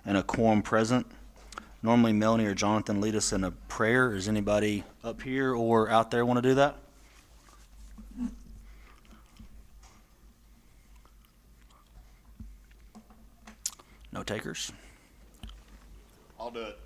and a quorum present. Normally Melanie or Jonathan lead us in a prayer. Is anybody up here or out there want to do that? No takers? I'll do it.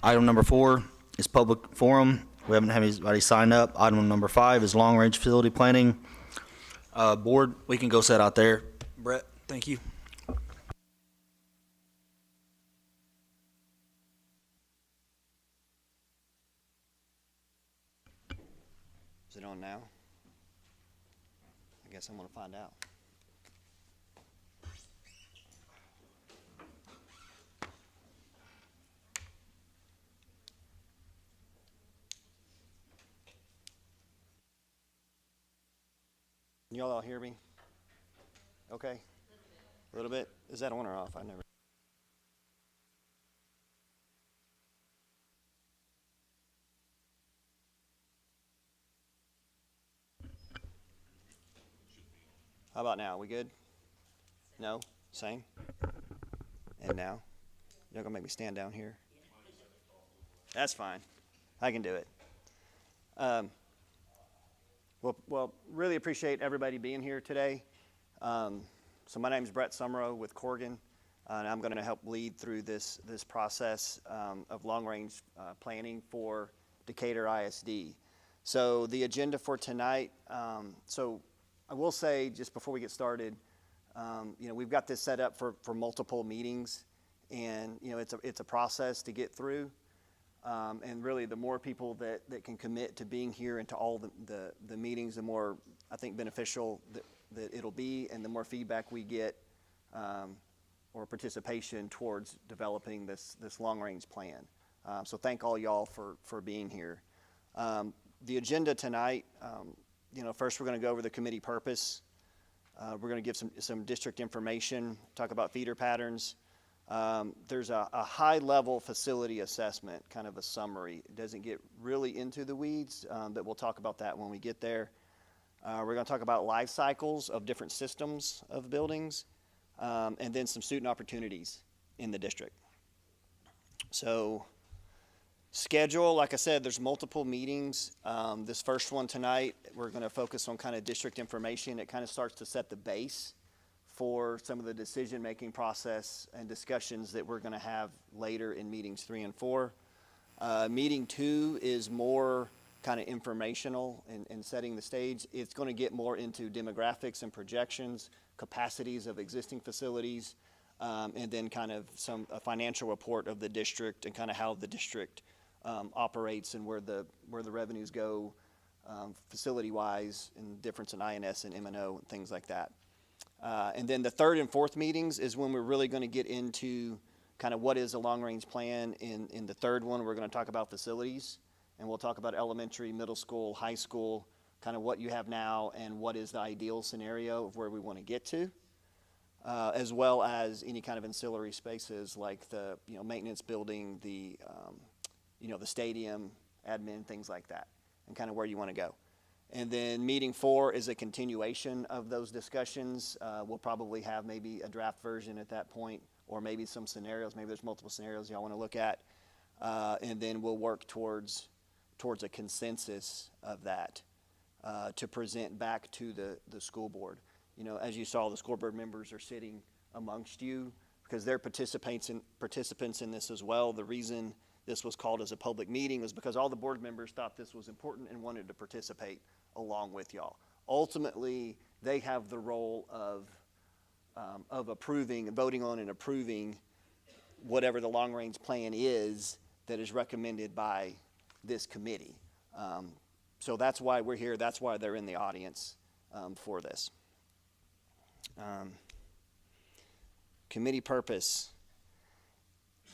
Item number 4 is public forum. We haven't had anybody sign up. Item number 5 is long-range facility planning. Board, we can go sit out there. Brett, thank you. Is it on now? I guess I'm going to find out. Y'all all hear me? Okay. A little bit. Is that on or off? I never. How about now? We good? No? Same? And now? You're going to make me stand down here? That's fine. I can do it. Well, really appreciate everybody being here today. So my name is Brett Summerow with Corgan, and I'm going to help lead through this process of long-range planning for Decatur ISD. So the agenda for tonight, so I will say just before we get started, we've got this set up for multiple meetings, and it's a process to get through. And really, the more people that can commit to being here and to all the meetings, the more, I think, beneficial that it'll be, and the more feedback we get or participation towards developing this long-range plan. So thank all y'all for being here. The agenda tonight, first we're going to go over the committee purpose. We're going to give some district information, talk about feeder patterns. There's a high-level facility assessment, kind of a summary. It doesn't get really into the weeds, but we'll talk about that when we get there. We're going to talk about life cycles of different systems of buildings, and then some student opportunities in the district. So schedule, like I said, there's multiple meetings. This first one tonight, we're going to focus on kind of district information. It kind of starts to set the base for some of the decision-making process and discussions that we're going to have later in meetings 3 and 4. Meeting 2 is more kind of informational and setting the stage. It's going to get more into demographics and projections, capacities of existing facilities, and then kind of a financial report of the district and kind of how the district operates and where the revenues go facility-wise, and difference in INS and M&O and things like that. And then the 3rd and 4th meetings is when we're really going to get into kind of what is a long-range plan. In the 3rd one, we're going to talk about facilities, and we'll talk about elementary, middle school, high school, kind of what you have now and what is the ideal scenario of where we want to get to, as well as any kind of ancillary spaces like the maintenance building, the stadium, admin, things like that, and kind of where you want to go. And then meeting 4 is a continuation of those discussions. We'll probably have maybe a draft version at that point, or maybe some scenarios. Maybe there's multiple scenarios y'all want to look at. And then we'll work towards a consensus of that to present back to the school board. As you saw, the school board members are sitting amongst you because they're participants in this as well. The reason this was called as a public meeting was because all the board members thought this was important and wanted to participate along with y'all. ultimately they have the role of approving, voting on and approving whatever the long-range plan is that is recommended by this committee. So that's why we're here. That's why they're in the audience for this. Committee purpose.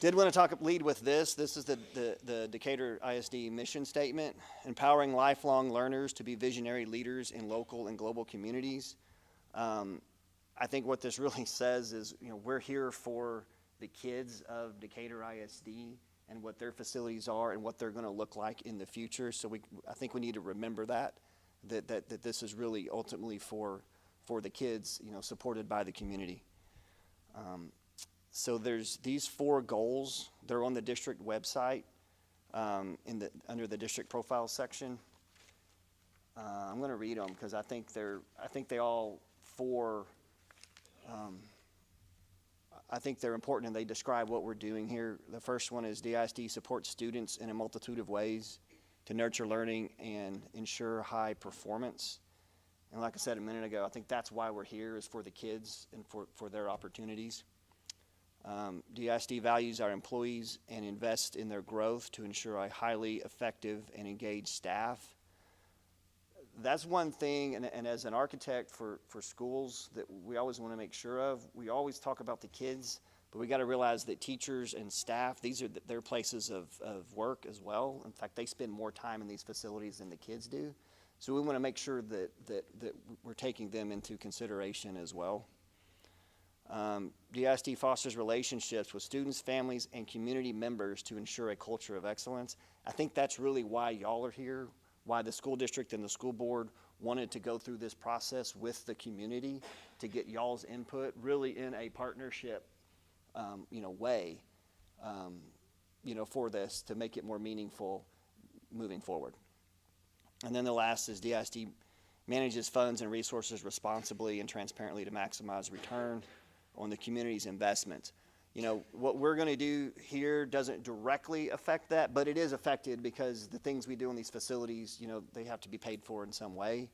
Did want to lead with this. This is the Decatur ISD mission statement: empowering lifelong learners to be visionary leaders in local and global communities. I think what this really says is, we're here for the kids of Decatur ISD and what their facilities are and what they're going to look like in the future. So I think we need to remember that this is really ultimately for the kids, supported by the community. So there's these 4 goals. They're on the district website under the district profile section. I'm going to read them because I think they all 4. I think they're important and they describe what we're doing here. The first one is DISD supports students in a multitude of ways to nurture learning and ensure high performance. And like I said a minute ago, I think that's why we're here, is for the kids and for their opportunities. DISD values our employees and invests in their growth to ensure a highly effective and engaged staff. That's one thing, and as an architect for schools, that we always want to make sure of. We always talk about the kids, but we got to realize that teachers and staff, these are their places of work as well. In fact, they spend more time in these facilities than the kids do. So we want to make sure that we're taking them into consideration as well. DISD fosters relationships with students, families, and community members to ensure a culture of excellence. I think that's really why y'all are here, why the school district and the school board wanted to go through this process with the community to get y'all's input, really in a partnership, way, for this to make it more meaningful moving forward. And then the last is DISD manages funds and resources responsibly and transparently to maximize return on the community's investment. What we're going to do here doesn't directly affect that, but it is affected because the things we do in these facilities, they have to be paid for in some way.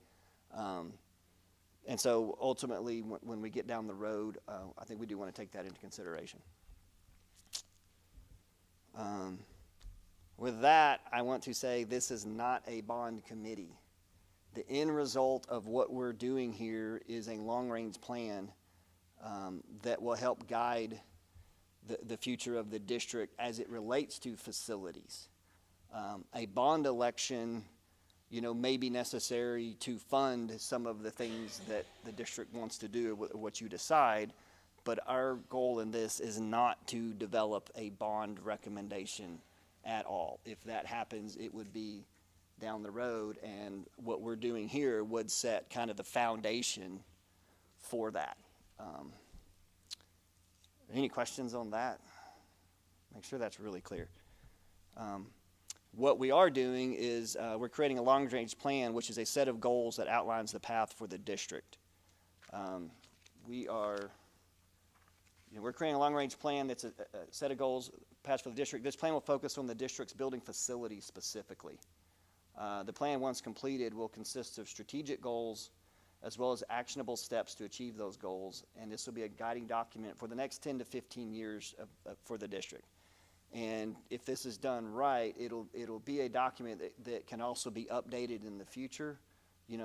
And so ultimately, when we get down the road, I think we do want to take that into consideration. With that, I want to say this is not a bond committee. The end result of what we're doing here is a long-range plan that will help guide the future of the district as it relates to facilities. A bond election, may be necessary to fund some of the things that the district wants to do, what you decide, but our goal in this is not to develop a bond recommendation at all. If that happens, it would be down the road, and what we're doing here would set kind of the foundation for that. Any questions on that? Make sure that's really clear. What we are doing is we're creating a long-range plan, which is a set of goals that outlines the path for the district. We're creating a long-range plan that's a set of goals, path for the district. This plan will focus on the district's building facilities specifically. The plan, once completed, will consist of strategic goals as well as actionable steps to achieve those goals, and this will be a guiding document for the next 10 to 15 years for the district. And if this is done right, it'll be a document that can also be updated in the future,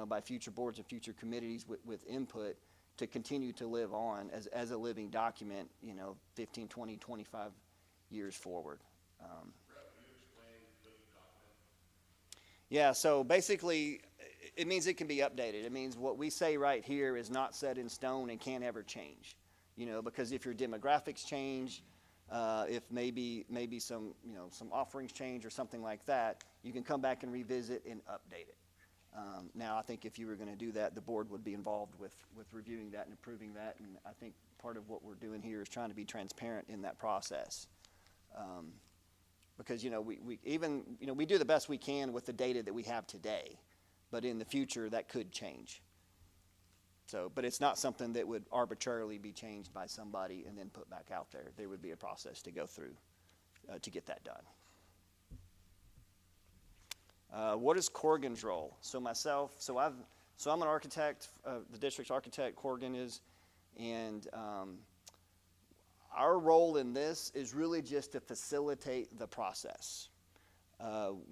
by future boards and future committees with input to continue to live on as a living document, 15, 20, 25 years forward. Yeah, so basically, it means it can be updated. It means what we say right here is not set in stone and can't ever change, because if your demographics change, if maybe some offerings change or something like that, you can come back and revisit and update it. Now, I think if you were going to do that, the board would be involved with reviewing that and approving that, and I think part of what we're doing here is trying to be transparent in that process. Because we do the best we can with the data that we have today, but in the future that could change. So, but it's not something that would arbitrarily be changed by somebody and then put back out there. There would be a process to go through to get that done. What is Corrigan's role? So So I'm an architect, the district's architect, Corrigan is, and our role in this is really just to facilitate the process.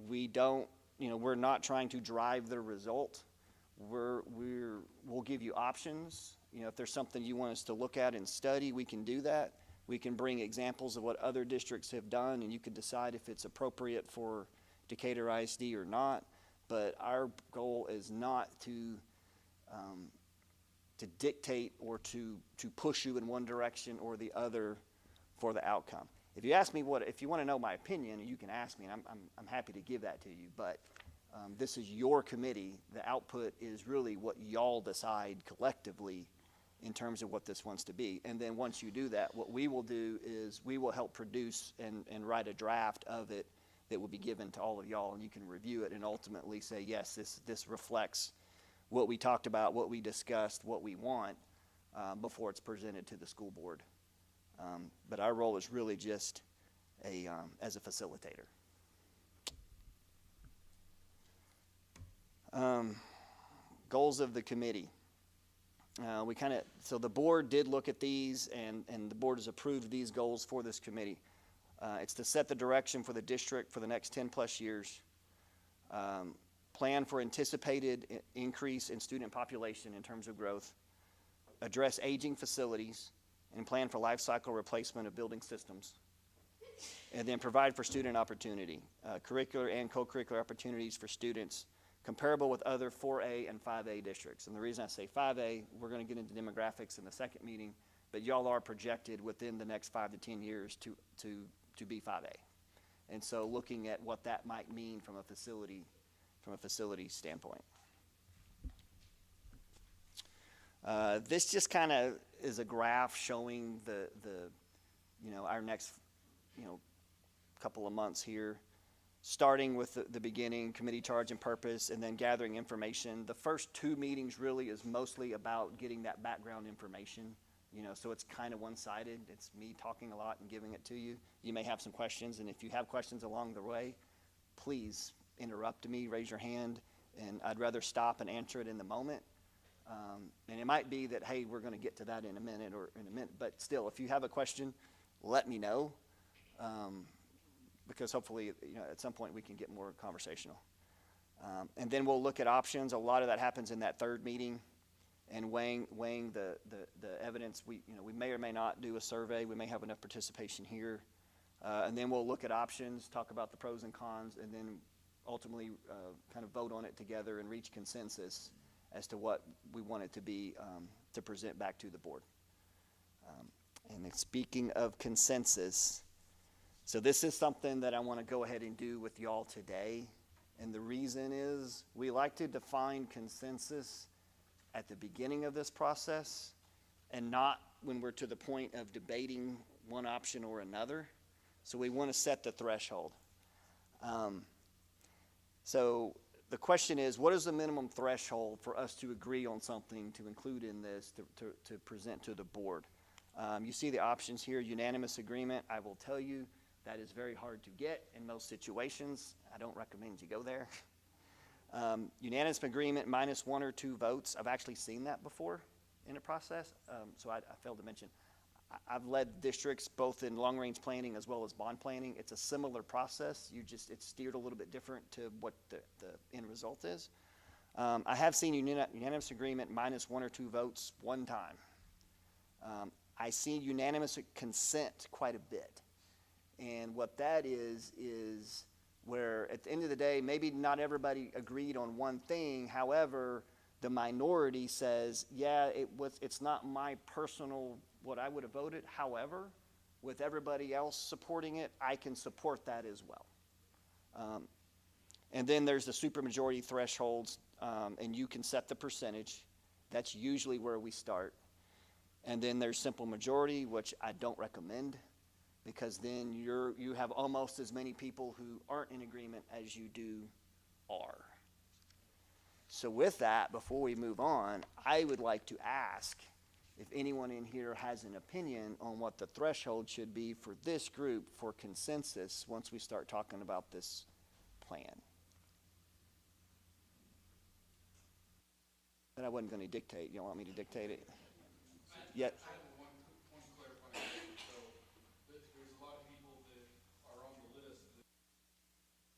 We don't, we're not trying to drive the result. We'll give you options. If there's something you want us to look at and study, we can do that. We can bring examples of what other districts have done, and you can decide if it's appropriate for Decatur ISD or not. But our goal is not to dictate or to push you in one direction or the other for the outcome. If you ask me if you want to know my opinion, you can ask me, and I'm happy to give that to you. But this is your committee. The output is really what y'all decide collectively in terms of what this wants to be. And then once you do that, what we will do is we will help produce and write a draft of it that will be given to all of y'all, and you can review it and ultimately say, yes, this reflects what we talked about, what we discussed, what we want before it's presented to the school board. But our role is really just as a facilitator. Goals of the committee. So the board did look at these, and the board has approved these goals for this committee. It's to set the direction for the district for the next 10 plus years, plan for anticipated increase in student population in terms of growth, address aging facilities, and plan for life cycle replacement of building systems, and then provide for student opportunity, curricular and co-curricular opportunities for students comparable with other 4A and 5A districts. And the reason I say 5A, we're going to get into demographics in the second meeting, but y'all are projected within the next 5 to 10 years to be 5A. And so looking at what that might mean from a facility standpoint. This just kind of is a graph showing our next couple of months here, starting with the beginning, committee charge and purpose, and then gathering information. The first 2 meetings really is mostly about getting that background information, so it's kind of one-sided. It's me talking a lot and giving it to you. You may have some questions, and if you have questions along the way, please interrupt me, raise your hand, and I'd rather stop and answer it in the moment. And it might be that, hey, we're going to get to that in a minute, but still, if you have a question, let me know, because hopefully, at some point we can get more conversational. And then we'll look at options. A lot of that happens in that 3rd meeting, and weighing the evidence. We may or may not do a survey. We may have enough participation here, and then we'll look at options, talk about the pros and cons, and then ultimately kind of vote on it together and reach consensus as to what we want it to be to present back to the board. And then speaking of consensus, so this is something that I want to go ahead and do with y'all today. And the reason is we like to define consensus at the beginning of this process and not when we're to the point of debating one option or another. So we want to set the threshold. So the question is, what is the minimum threshold for us to agree on something to include in this to present to the board? You see the options here, unanimous agreement. I will tell you that is very hard to get in most situations. I don't recommend you go there. Unanimous agreement minus 1 or 2 votes. I've actually seen that before in a process, so I failed to mention. I've led districts both in long-range planning as well as bond planning. It's a similar process. It's steered a little bit different to what the end result is. I have seen unanimous agreement minus 1 or 2 votes one time. I see unanimous consent quite a bit. And what that is where at the end of the day, maybe not everybody agreed on one thing. However, the minority says, yeah, it's not my personal what I would have voted. However, with everybody else supporting it, I can support that as well. And then there's the supermajority thresholds, and you can set the percentage. That's usually where we start. And then there's simple majority, which I don't recommend, because then you have almost as many people who aren't in agreement as you do are. So with that, before we move on, I would like to ask if anyone in here has an opinion on what the threshold should be for this group for consensus once we start talking about this plan. But I wasn't gonna dictate. You don't want me to dictate it? Yet, I have one clarifying question. So there's a lot of people that are on the list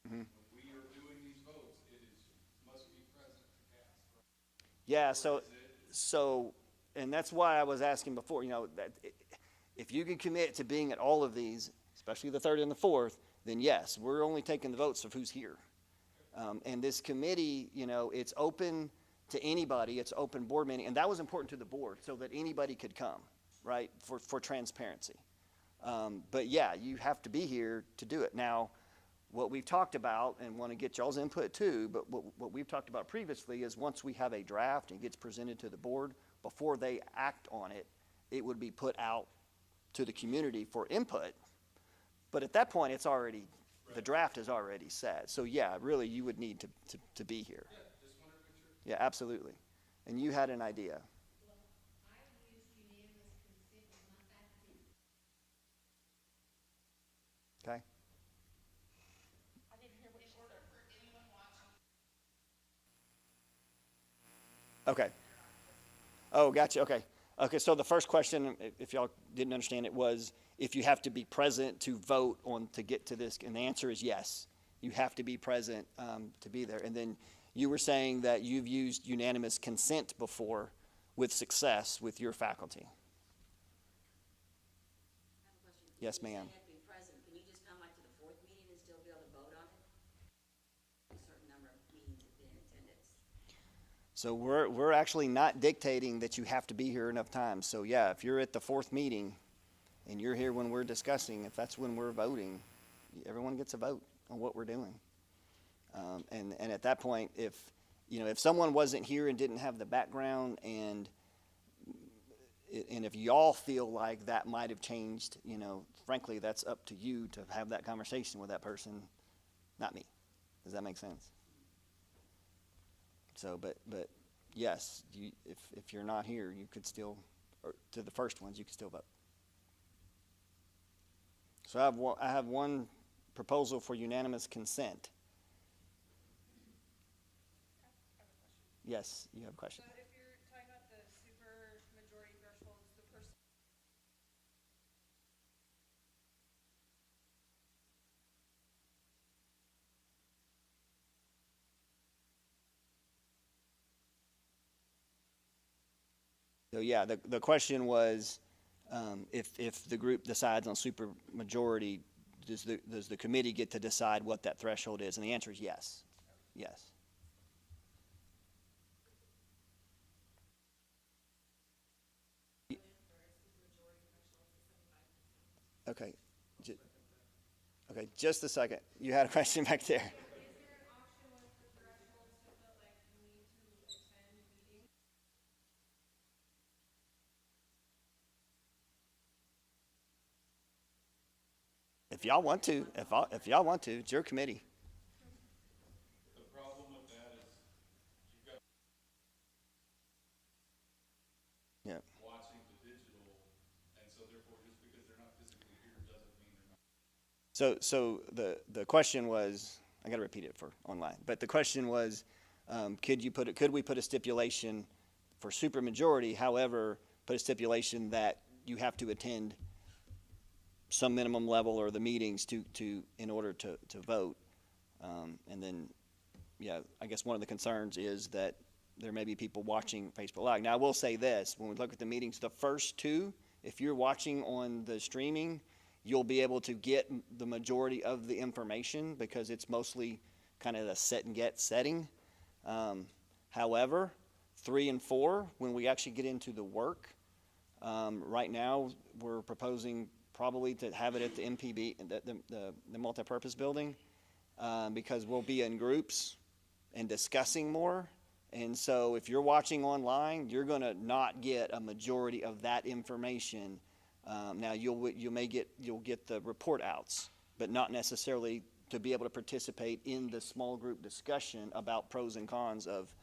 that when we are doing these votes, it is, must be present to cast, right? yeah, Or so, is it, so, and that's why I was asking before, that if you can commit to being at all of these, especially the third and the fourth, then yes, we're only taking the votes of who's here. And this committee, it's open to anybody, it's open board meeting, and that was important to the board, so that anybody could come, right, for transparency. But yeah, you have to be here to do it. Now, what we've talked about, and want to get y'all's input too, but what we've talked about previously is once we have a draft and it gets presented to the board, before they act on it, it would be put out to the community for input. But at that point, it's already, the draft is already set. So yeah, really, you would need to be here. yeah, just wanted to make sure. Yeah, absolutely. And you had an idea. Well, I used unanimous consent on my faculty. Okay? I didn't hear what you said. For anyone watching. Okay. Oh, gotcha. Okay. Okay, so the first question, if y'all didn't understand it, was if you have to be present to vote on to get to this, and the answer is yes. You have to be present to be there. And then you were saying that you've used unanimous consent before with success with your faculty. I have a question. Yes, When you ma'am. say you have to be present, can you just come like to the fourth meeting and still be able to vote on it? A certain number of meetings have been in attendance. So we're actually not dictating that you have to be here enough times. So yeah, if you're at the fourth meeting and you're here when we're discussing, if that's when we're voting, everyone gets a vote on what we're doing. And at that point, if someone wasn't here and didn't have the background, and if y'all feel like that might have changed, frankly, that's up to you to have that conversation with that person, not me. Does that make sense? So, but yes, if you're not here, you could still, or to the first ones, you could still vote. So I have one proposal for unanimous consent. Yes, you have a question. But if you're talking about the super majority thresholds, the person. So yeah, the question was, if the group decides on super majority, does the committee get to decide what that threshold is? And the answer is yes. Yes. Okay. Okay, just a second. You had a question back there. Is there an option with the thresholds to feel like you need to attend meetings? If y'all want to, if y'all want to, it's your committee. The problem with that is you've got Yeah. watching the digital, and so therefore just because they're not physically here doesn't mean they're not. So the question was, I got to repeat it for online, but the question was, could we put a stipulation for supermajority? However, put a stipulation that you have to attend some minimum level or the meetings in order to vote. And then, yeah, I guess one of the concerns is that there may be people watching Facebook Live. Now, I will say this, when we look at the meetings, the first two, if you're watching on the streaming, you'll be able to get the majority of the information because it's mostly kind of the set and get setting. However, 3 and 4, when we actually get into the work, right now we're proposing probably to have it at the MPB, the multipurpose building, because we'll be in groups and discussing more. And so if you're watching online, you're going to not get a majority of that information. Now you'll get the report outs, but not necessarily to be able to participate in the small group discussion about pros and cons of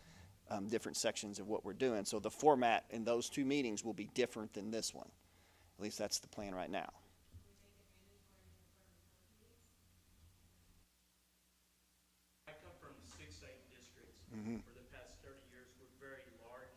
different sections of what we're doing. So the format in those two meetings will be different than this one. At least that's the plan right now. I come from 6 districts. Mhm. For the past 30 years, we're very large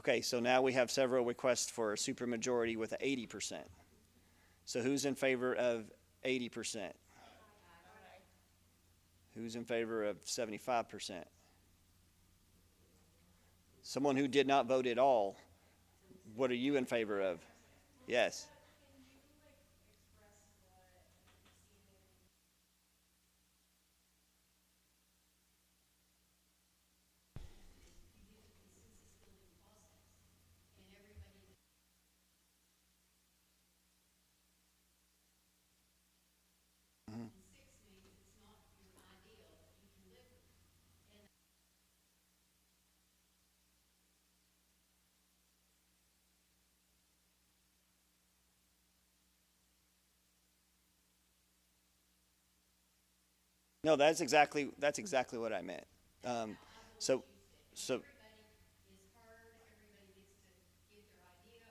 Okay, so now we have several requests for a supermajority with 80%. So who's in favor of 80%? Who's in favor of 75%? Someone who did not vote at all, what are you in favor of? Yes. No, that's exactly what I meant. Um, so, so Everybody is heard, everybody gets to give their idea.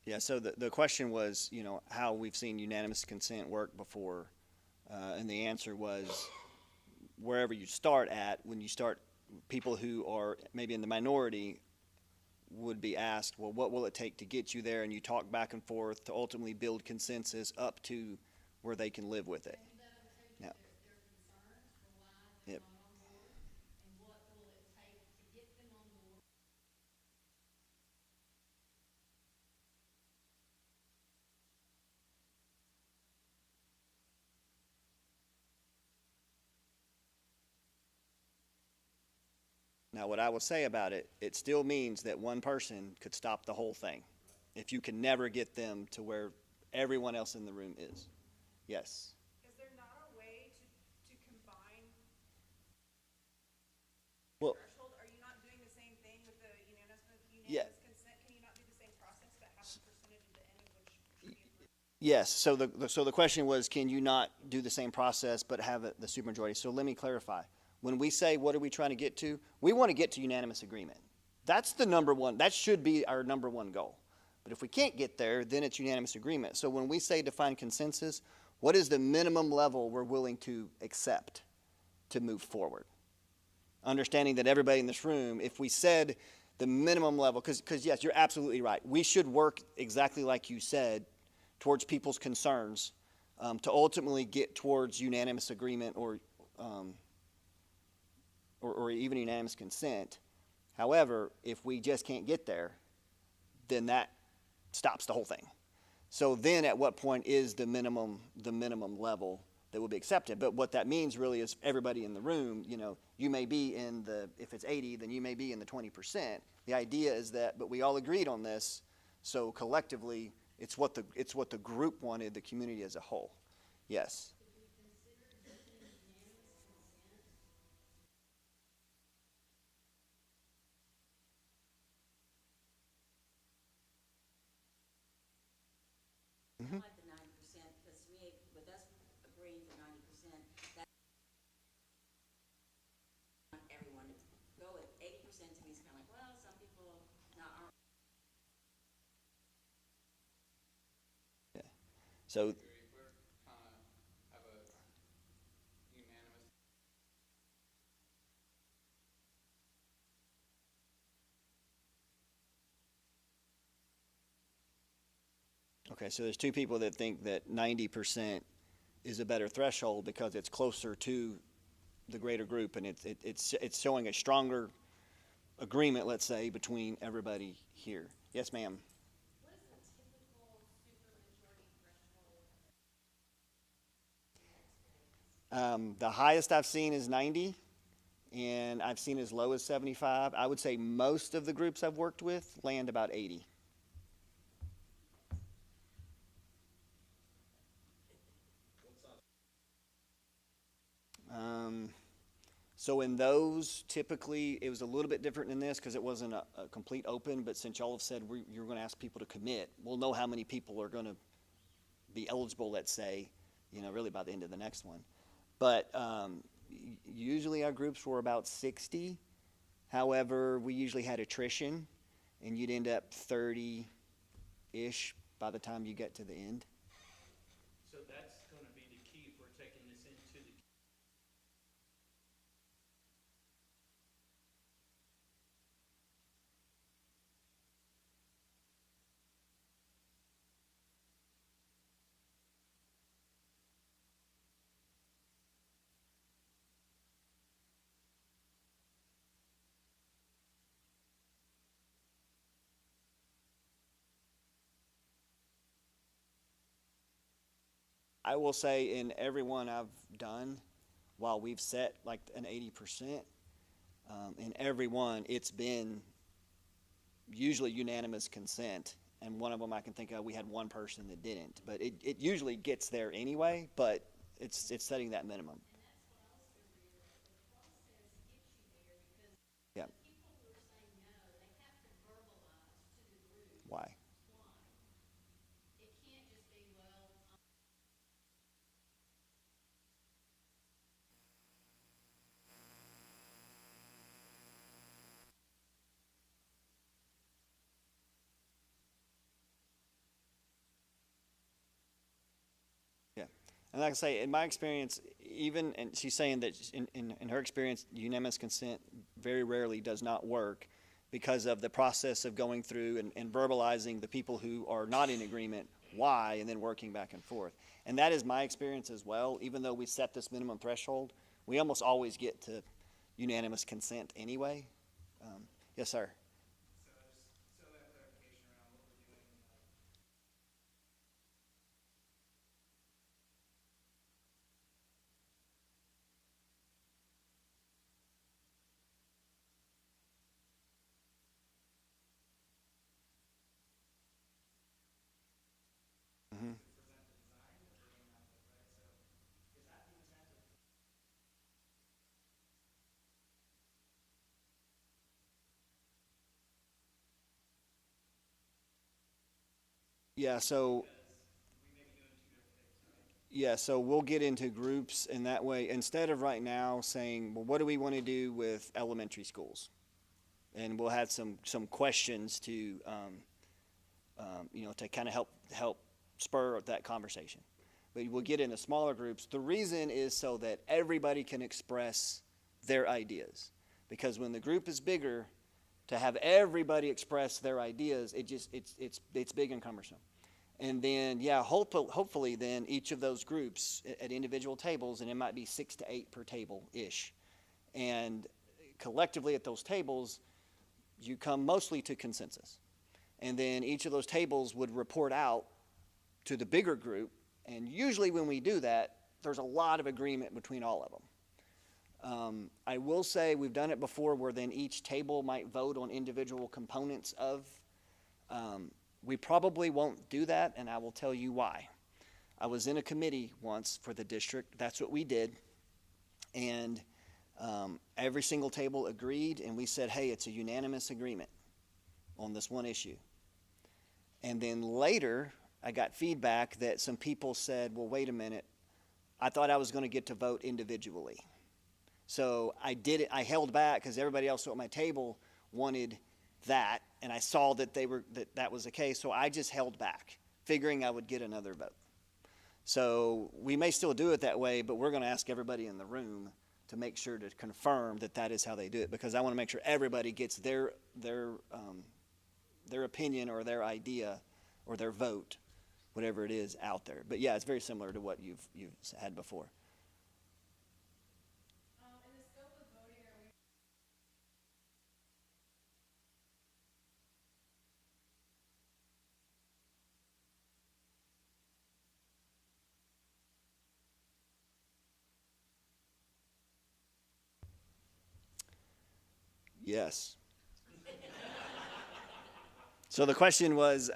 yeah, so the question was, how we've seen unanimous consent work before, and the answer was wherever you start at, when you start, people who are maybe in the minority would be asked, well, what will it take to get you there? And you talk back and forth to ultimately build consensus up to where they can live with it. And let them tell you Now, their concerns for why they're Yep. not on board, and what will it take to get them on board. Now, what I will say about it, it still means that one person could stop the whole thing if you can never get them to where everyone else in the room is. Yes. Is there not a way to combine Well, threshold? Are you not doing the same thing with the Yeah. unanimous consent? Can you not do the same process but have a percentage at the end of which should be approved? yes. So the question was, can you not do the same process but have the supermajority? So let me clarify. When we say what are we trying to get to, we want to get to unanimous agreement. That's the number one. That should be our number one goal. But if we can't get there, then it's unanimous agreement. So when we say define consensus, what is the minimum level we're willing to accept to move forward? Understanding that everybody in this room, if we said the minimum level, because yes, you're absolutely right. We should work exactly like you said towards people's concerns to ultimately get towards unanimous agreement or even unanimous consent. However, if we just can't get there, then that stops the whole thing. So then at what point is the minimum level that will be accepted? But what that means really is everybody in the room, you may be in if it's 80, then you may be in the 20%. The idea is that, but we all agreed on this, so collectively, it's what the group wanted, the community as a whole. Yes. I like the 90%, because to me, with us agreeing to 90%, that's not everyone. To go with 80% to me is kind of like, well, some people not aren't. So Jerry, if we're kind of have a unanimous. okay, so there's two people that think that 90% is a better threshold because it's closer to the greater group, and it's showing a stronger agreement, let's say, between everybody here. Yes, ma'am. What is the typical supermajority threshold? The highest I've seen is 90, and I've seen as low as 75. I would say most of the groups I've worked with land about 80. So in those, typically, it was a little bit different than this because it wasn't a complete open, but since y'all have said you're going to ask people to commit, we'll know how many people are going to be eligible, let's say, really by the end of the next one. But usually our groups were about 60. However, we usually had attrition, and you'd end up 30-ish by the time you get to the end. So that's gonna be the key if we're taking this into the. I will say in every one I've done, while we've set like an 80%, in every one, it's been usually unanimous consent. And one of them I can think of, we had one person that didn't. But it usually gets there anyway, but it's setting that minimum. Yeah. People who are saying no, they have to verbalize to the group Why? why. It can't just be, well, Yeah. And like I say, in my experience, even, and she's saying that in her experience, unanimous consent very rarely does not work because of the process of going through and verbalizing the people who are not in agreement why, and then working back and forth. And that is my experience as well. Even though we set this minimum threshold, we almost always get to unanimous consent anyway. Yes, sir. So that clarification around what we're doing, Mm-hmm. present the design that we're doing that with, right? So is that the intent of? Yeah, so We may be doing two different things, right? yeah, so we'll get into groups, and that way, instead of right now saying, well, what do we want to do with elementary schools? And we'll have some questions to, to kind of help spur that conversation. But we'll get into smaller groups. The reason is so that everybody can express their ideas. Because when the group is bigger, to have everybody express their ideas, it's big and cumbersome. And then, yeah, hopefully then each of those groups at individual tables, and it might be 6 to 8 per table-ish. And collectively at those tables, you come mostly to consensus. And then each of those tables would report out to the bigger group. And usually when we do that, there's a lot of agreement between all of them. I will say we've done it before where then each table might vote on individual components of. We probably won't do that, and I will tell you why. I was in a committee once for the district. That's what we did. And every single table agreed, and we said, hey, it's a unanimous agreement on this one issue. And then later, I got feedback that some people said, well, wait a minute. I thought I was going to get to vote individually. So I did it. I held back because everybody else at my table wanted that, and I saw that that was the case. So I just held back, figuring I would get another vote. So we may still do it that way, but we're going to ask everybody in the room to make sure to confirm that that is how they do it, because I want to make sure everybody gets their opinion or their idea or their vote, whatever it is, out there. But yeah, it's very similar to what you've had before. in the scope of voting, are we? Yes. So the question was,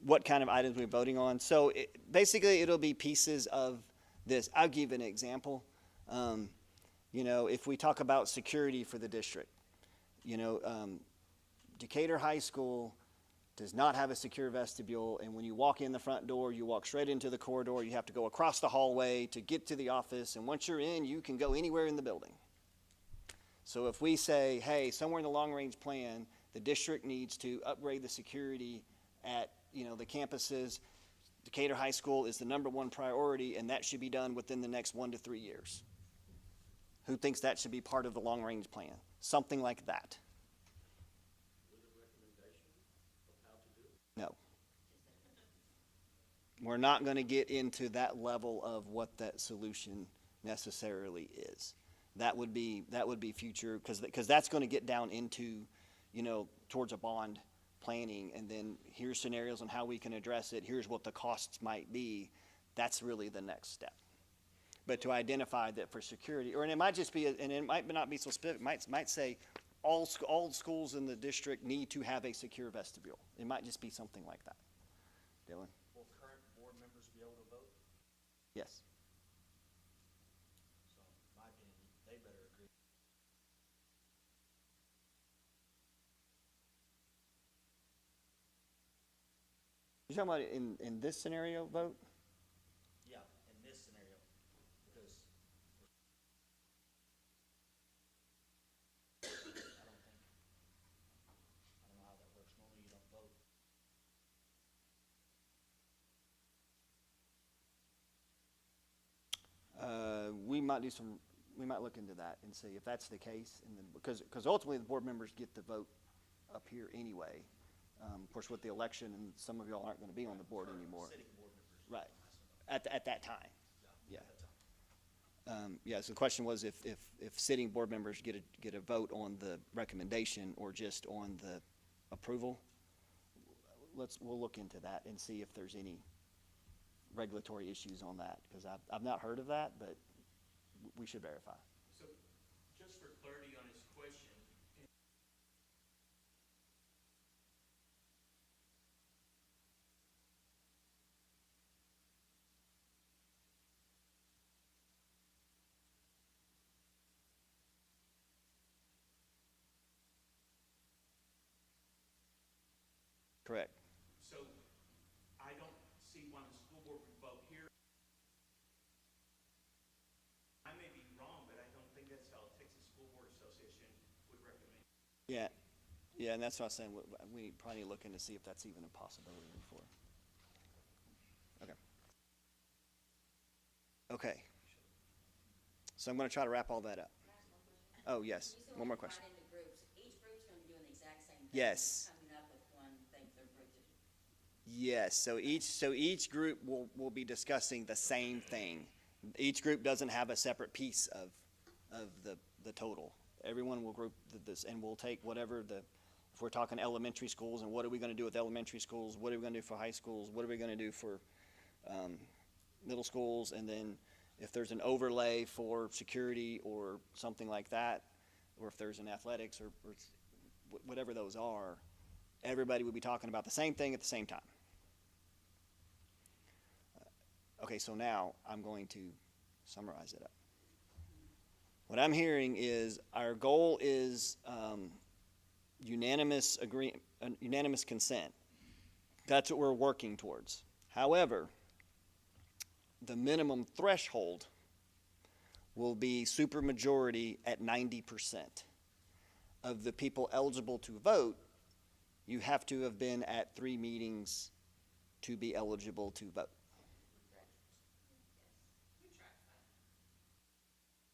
what kind of items we're voting on. So basically, it'll be pieces of this. I'll give an example. If we talk about security for the district, Decatur High School does not have a secure vestibule, and when you walk in the front door, you walk straight into the corridor. You have to go across the hallway to get to the office, and once you're in, you can go anywhere in the building. So if we say, hey, somewhere in the long-range plan, the district needs to upgrade the security at, the campuses, Decatur High School is the #1 priority, and that should be done within the next 1 to 3 years. Who thinks that should be part of the long-range plan? Something like that. No. We're not going to get into that level of what that solution necessarily is. That would be future, because that's going to get down into, towards a bond planning, and then here's scenarios on how we can address it. Here's what the costs might be. That's really the next step. But to identify that for security, and it might just be, and it might not be so specific. Might say all schools in the district need to have a secure vestibule. It might just be something like that. Dylan? Will current board members be able to vote? Yes. So, in my opinion, they better agree. You're talking about in this scenario vote? Yeah, in this scenario, because I don't know how that works. Normally you don't vote. We might look into that and see if that's the case, and then, because ultimately the board members get the vote up here anyway. Of course, with the election, and some of y'all aren't going to be on the board anymore. Sitting board members. Right. At that time. Yeah. Yeah, so the question was if sitting board members get a vote on the recommendation or just on the approval. We'll look into that and see if there's any regulatory issues on that, because I've not heard of that, but we should verify. So, just for clarity on his question, Correct. so I don't see why the school board would vote here. I may be wrong, but I don't think that's how Texas School Board Association would recommend. Yeah, yeah, and that's what I was saying. We probably need to look into see if that's even a possibility before. Okay. Okay. So I'm going to try to wrap all that up. Oh, yes. You said One more when you question. divide into groups, each group's gonna be doing the exact same thing. Yes. Coming up with one thing for the group to do. Yes, so each group will be discussing the same thing. Each group doesn't have a separate piece of the total. Everyone will group this, and we'll take whatever if we're talking elementary schools, and what are we gonna do with elementary schools, what are we gonna do for high schools, what are we gonna do for middle schools, and then if there's an overlay for security or something like that, or if there's an athletics or whatever those are, everybody will be talking about the same thing at the same time. Okay, so now I'm going to summarize it up. What I'm hearing is our goal is unanimous consent. That's what we're working towards. However, the minimum threshold will be supermajority at 90%. Of the people eligible to vote, you have to have been at 3 meetings to be eligible to vote.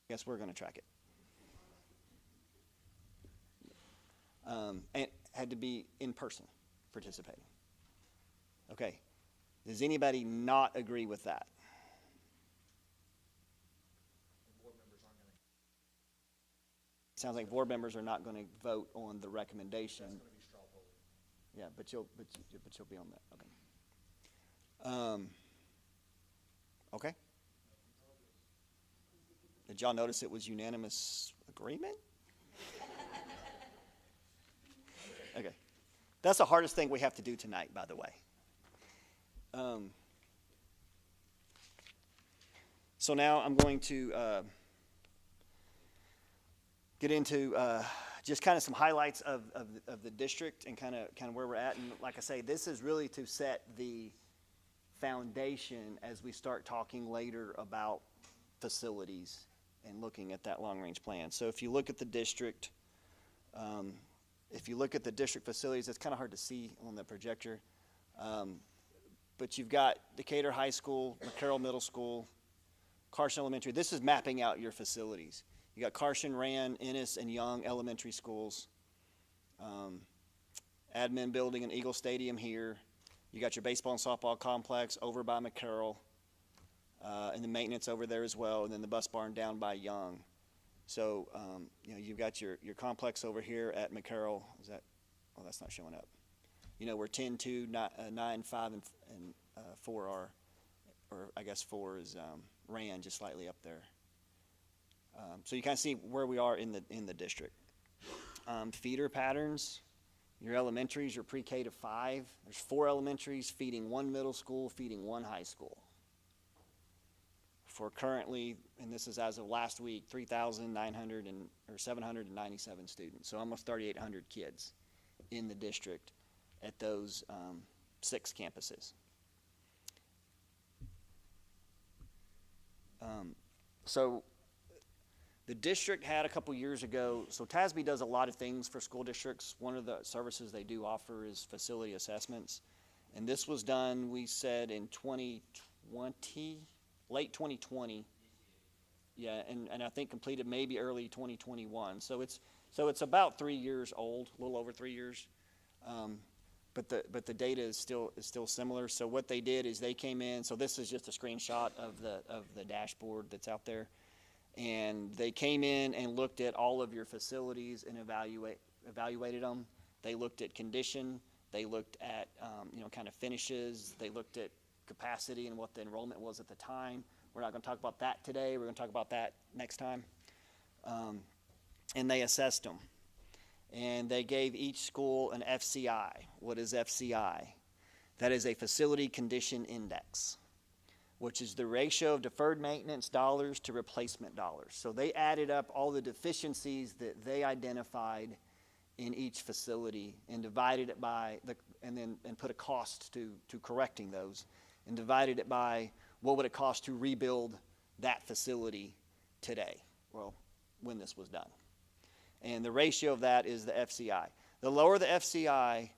Guess we're going to track it. And had to be in person participating. Okay. Does anybody not agree with that? Board members aren't gonna. Sounds like board members are not going to vote on the recommendation. That's gonna be straw voting. Yeah, but you'll be on that. Okay. Okay. Did y'all notice it was unanimous agreement? Okay. That's the hardest thing we have to do tonight, by the way. So now I'm going to get into just kind of some highlights of the district and kind of where we're at. And like I say, this is really to set the foundation as we start talking later about facilities and looking at that long-range plan. So if you look at the district, facilities, it's kind of hard to see on the projector. But you've got Decatur High School, McCarroll Middle School, Carson Elementary. This is mapping out your facilities. You got Carson, Rand, Ennis, and Young elementary schools. Admin building and Eagle Stadium here. You got your baseball and softball complex over by McCarroll, and the maintenance over there as well, and then the bus barn down by Young. So, you've got your complex over here at McCarroll. Is that, well, that's not showing up. Where 10, 2, 9, 5, and 4 are, or I guess 4 is Rand, just slightly up there. So you kind of see where we are in the district. Feeder patterns, your elementaries, your pre-K to 5. There's 4 elementaries feeding 1 middle school, feeding 1 high school. For currently, and this is as of last week, 797 students, so almost 3,800 kids in the district at those 6 campuses. So the district had a couple years ago, so TASB does a lot of things for school districts. One of the services they do offer is facility assessments. And this was done, we said, in 2020, late 2020. Yeah, and I think completed maybe early 2021. So it's about 3 years old, a little over 3 years. But the data is still similar. So what they did is they came in. So this is just a screenshot of the dashboard that's out there, and they came in and looked at all of your facilities and evaluated them. They looked at condition. They looked at kind of finishes. They looked at capacity and what the enrollment was at the time. We're not going to talk about that today. We're going to talk about that next time. And they assessed them. And they gave each school an FCI. What is FCI? That is a Facility Condition Index, which is the ratio of deferred maintenance dollars to replacement dollars. So they added up all the deficiencies that they identified in each facility and divided it by and put a cost to correcting those, and divided it by what would it cost to rebuild that facility today, well, when this was done. And the ratio of that is the FCI. The lower the FCI,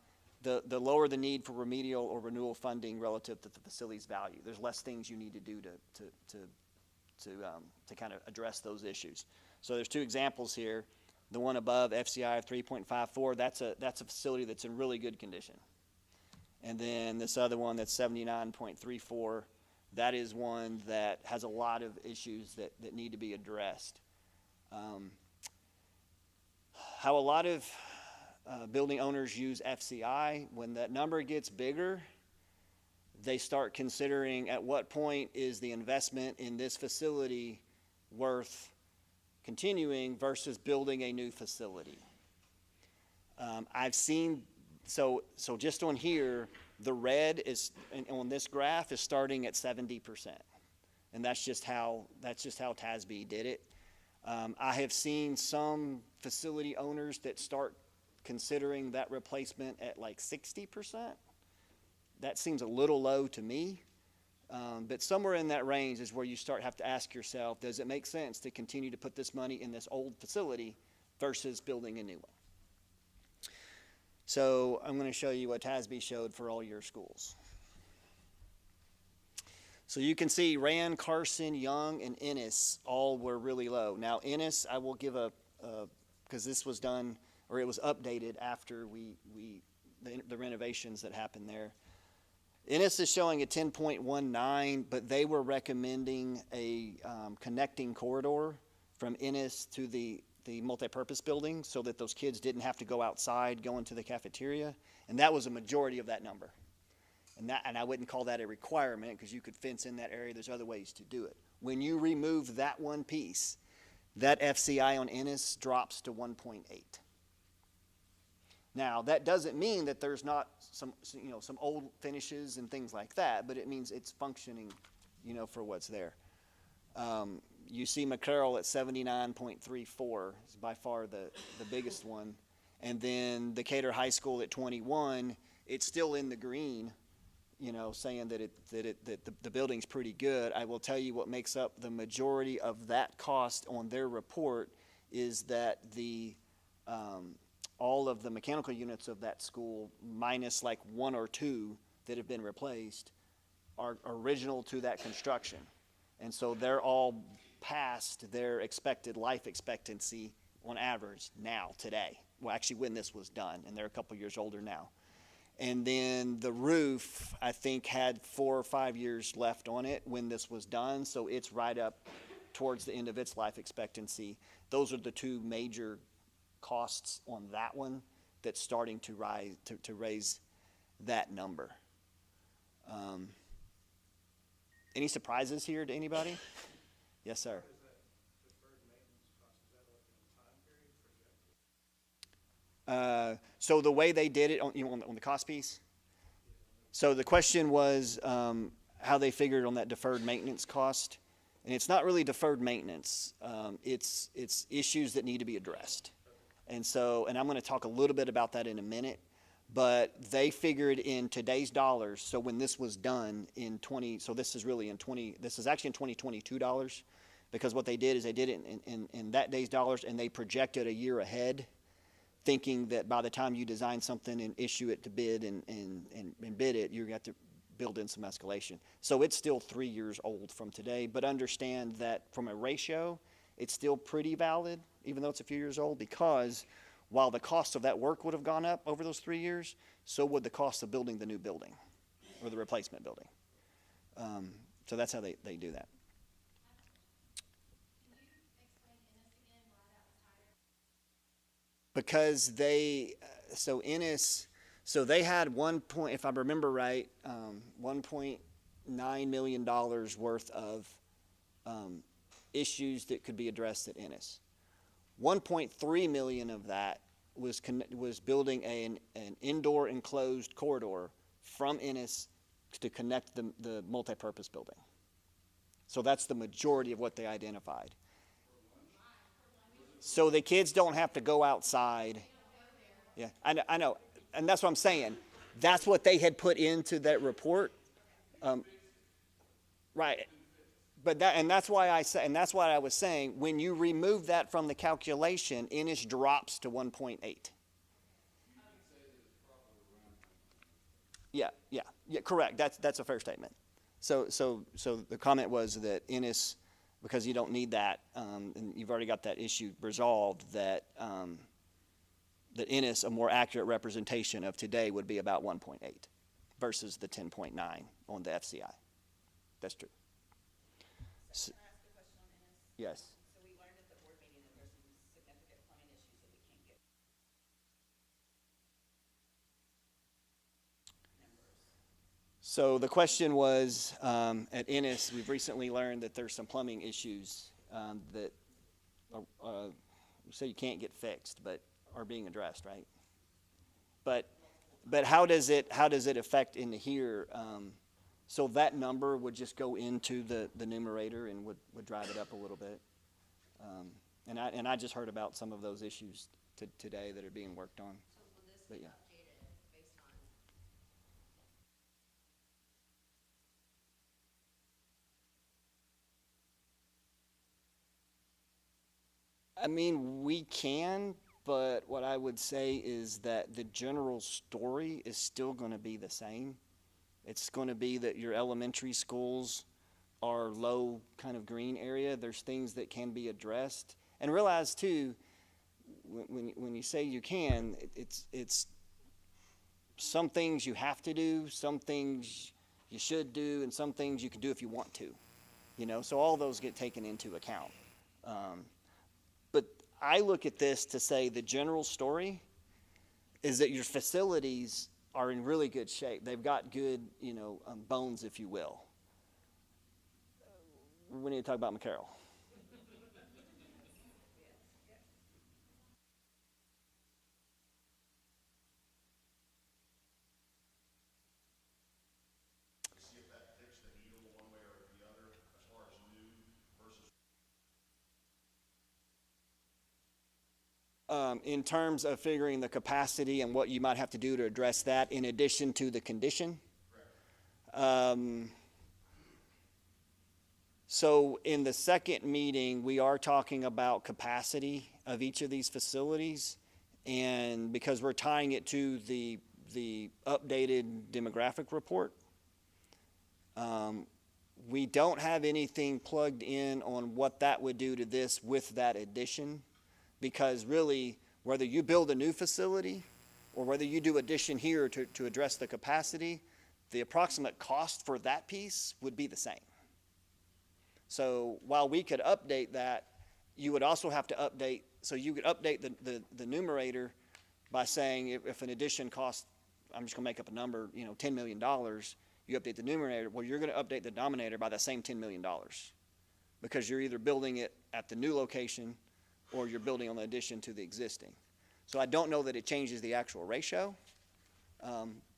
the lower the need for remedial or renewal funding relative to the facility's value. There's less things you need to do to kind of address those issues. So there's 2 examples here. The one above, FCI of 3.54, that's a facility that's in really good condition. And then this other one that's 79.34, that is one that has a lot of issues that need to be addressed. How a lot of building owners use FCI, when that number gets bigger, they start considering at what point is the investment in this facility worth continuing versus building a new facility. I've seen, so just on here, the red is, on this graph, is starting at 70%. And that's just how TASB did it. I have seen some facility owners that start considering that replacement at like 60%. That seems a little low to me, but somewhere in that range is where you have to ask yourself, does it make sense to continue to put this money in this old facility versus building a new one? So I'm going to show you what TASB showed for all your schools. So you can see Rand, Carson, Young, and Ennis all were really low. Now Ennis, I will give because this was done, or it was updated after the renovations that happened there. Ennis is showing a 10.19, but they were recommending a connecting corridor from Ennis to the multipurpose building so that those kids didn't have to go outside, go into the cafeteria, and that was a majority of that number. And I wouldn't call that a requirement because you could fence in that area. There's other ways to do it. When you remove that one piece, that FCI on Ennis drops to 1.8. Now, that doesn't mean that there's not some old finishes and things like that, but it means it's functioning, for what's there. You see McCarroll at 79.34 is by far the biggest one. And then Decatur High School at 21, it's still in the green, you know, saying that the building's pretty good. I will tell you what makes up the majority of that cost on their report is that all of the mechanical units of that school, minus like one or two that have been replaced, are original to that construction. And so they're all past their expected life expectancy on average now, today. Well, actually, when this was done, and they're a couple years older now. And then the roof, I think, had 4 or 5 years left on it when this was done, so it's right up towards the end of its life expectancy. Those are the two major costs on that one that's starting to rise to raise that number. Any surprises here to anybody? Yes, sir. Is that deferred maintenance cost, is that like in a time period projected? So the way they did it on the cost piece. So the question was how they figured on that deferred maintenance cost, and it's not really deferred maintenance. It's issues that need to be addressed, and I'm going to talk a little bit about that in a minute. But they figured in today's dollars. So when this was done in 20, so this is really this is actually in 2022 dollars, because what they did is they did it in that day's dollars, and they projected a year ahead, thinking that by the time you design something and issue it to bid and bid it, you're going to have to build in some escalation. So it's still 3 years old from today, but understand that from a ratio, it's still pretty valid, even though it's a few years old, because while the cost of that work would have gone up over those 3 years, so would the cost of building the new building or the replacement building. So that's how they do that. Can you explain Ennis again, why that was higher? Because they had if I remember right, $1.9 million worth of issues that could be addressed at Ennis. 1.3 million of that was building an indoor enclosed corridor from Ennis to connect the multipurpose building. So that's the majority of what they identified. So the kids don't have to go outside. Yeah, I know, and that's what I'm saying. That's what they had put into that report, right? But that's why I was saying when you remove that from the calculation, Ennis drops to 1.8. Yeah, correct. That's a fair statement. So the comment was that Ennis, because you don't need that, and you've already got that issue resolved, that Ennis, a more accurate representation of today, would be about 1.8 versus the 10.9 on the FCI. That's true. So can I ask a question on Ennis? Yes. So we learned at the board meeting that there's some significant plumbing issues that we can't get numbers. So the question was, at Ennis, we've recently learned that there's some plumbing issues that you can't get fixed, but are being addressed, right? But how does it affect in here? So that number would just go into the numerator and would drive it up a little bit. And I just heard about some of those issues today that are being worked on. So will this But be yeah. updated based on? I mean, we can, but what I would say is that the general story is still going to be the same. It's going to be that your elementary schools are low kind of green area. There's things that can be addressed. And realize too, when you say you can, it's some things you have to do, some things you should do, and some things you can do if you want to. So all those get taken into account. But I look at this to say the general story is that your facilities are in really good shape. They've got good, bones, if you will. We need to talk about McCarroll. See if that fixed the needle one way or the other as far as new versus in terms of figuring the capacity and what you might have to do to address that in addition to the condition. So in the second meeting, we are talking about capacity of each of these facilities. And because we're tying it to the updated demographic report, we don't have anything plugged in on what that would do to this with that addition. Because really, whether you build a new facility or whether you do addition here to address the capacity, the approximate cost for that piece would be the same. So while we could update that, you would also have to update, so you could update the numerator by saying if an addition costs, I'm just gonna make up a number, $10 million, you update the numerator, well, you're gonna update the denominator by the same $10 million. Because you're either building it at the new location or you're building on the addition to the existing. So I don't know that it changes the actual ratio,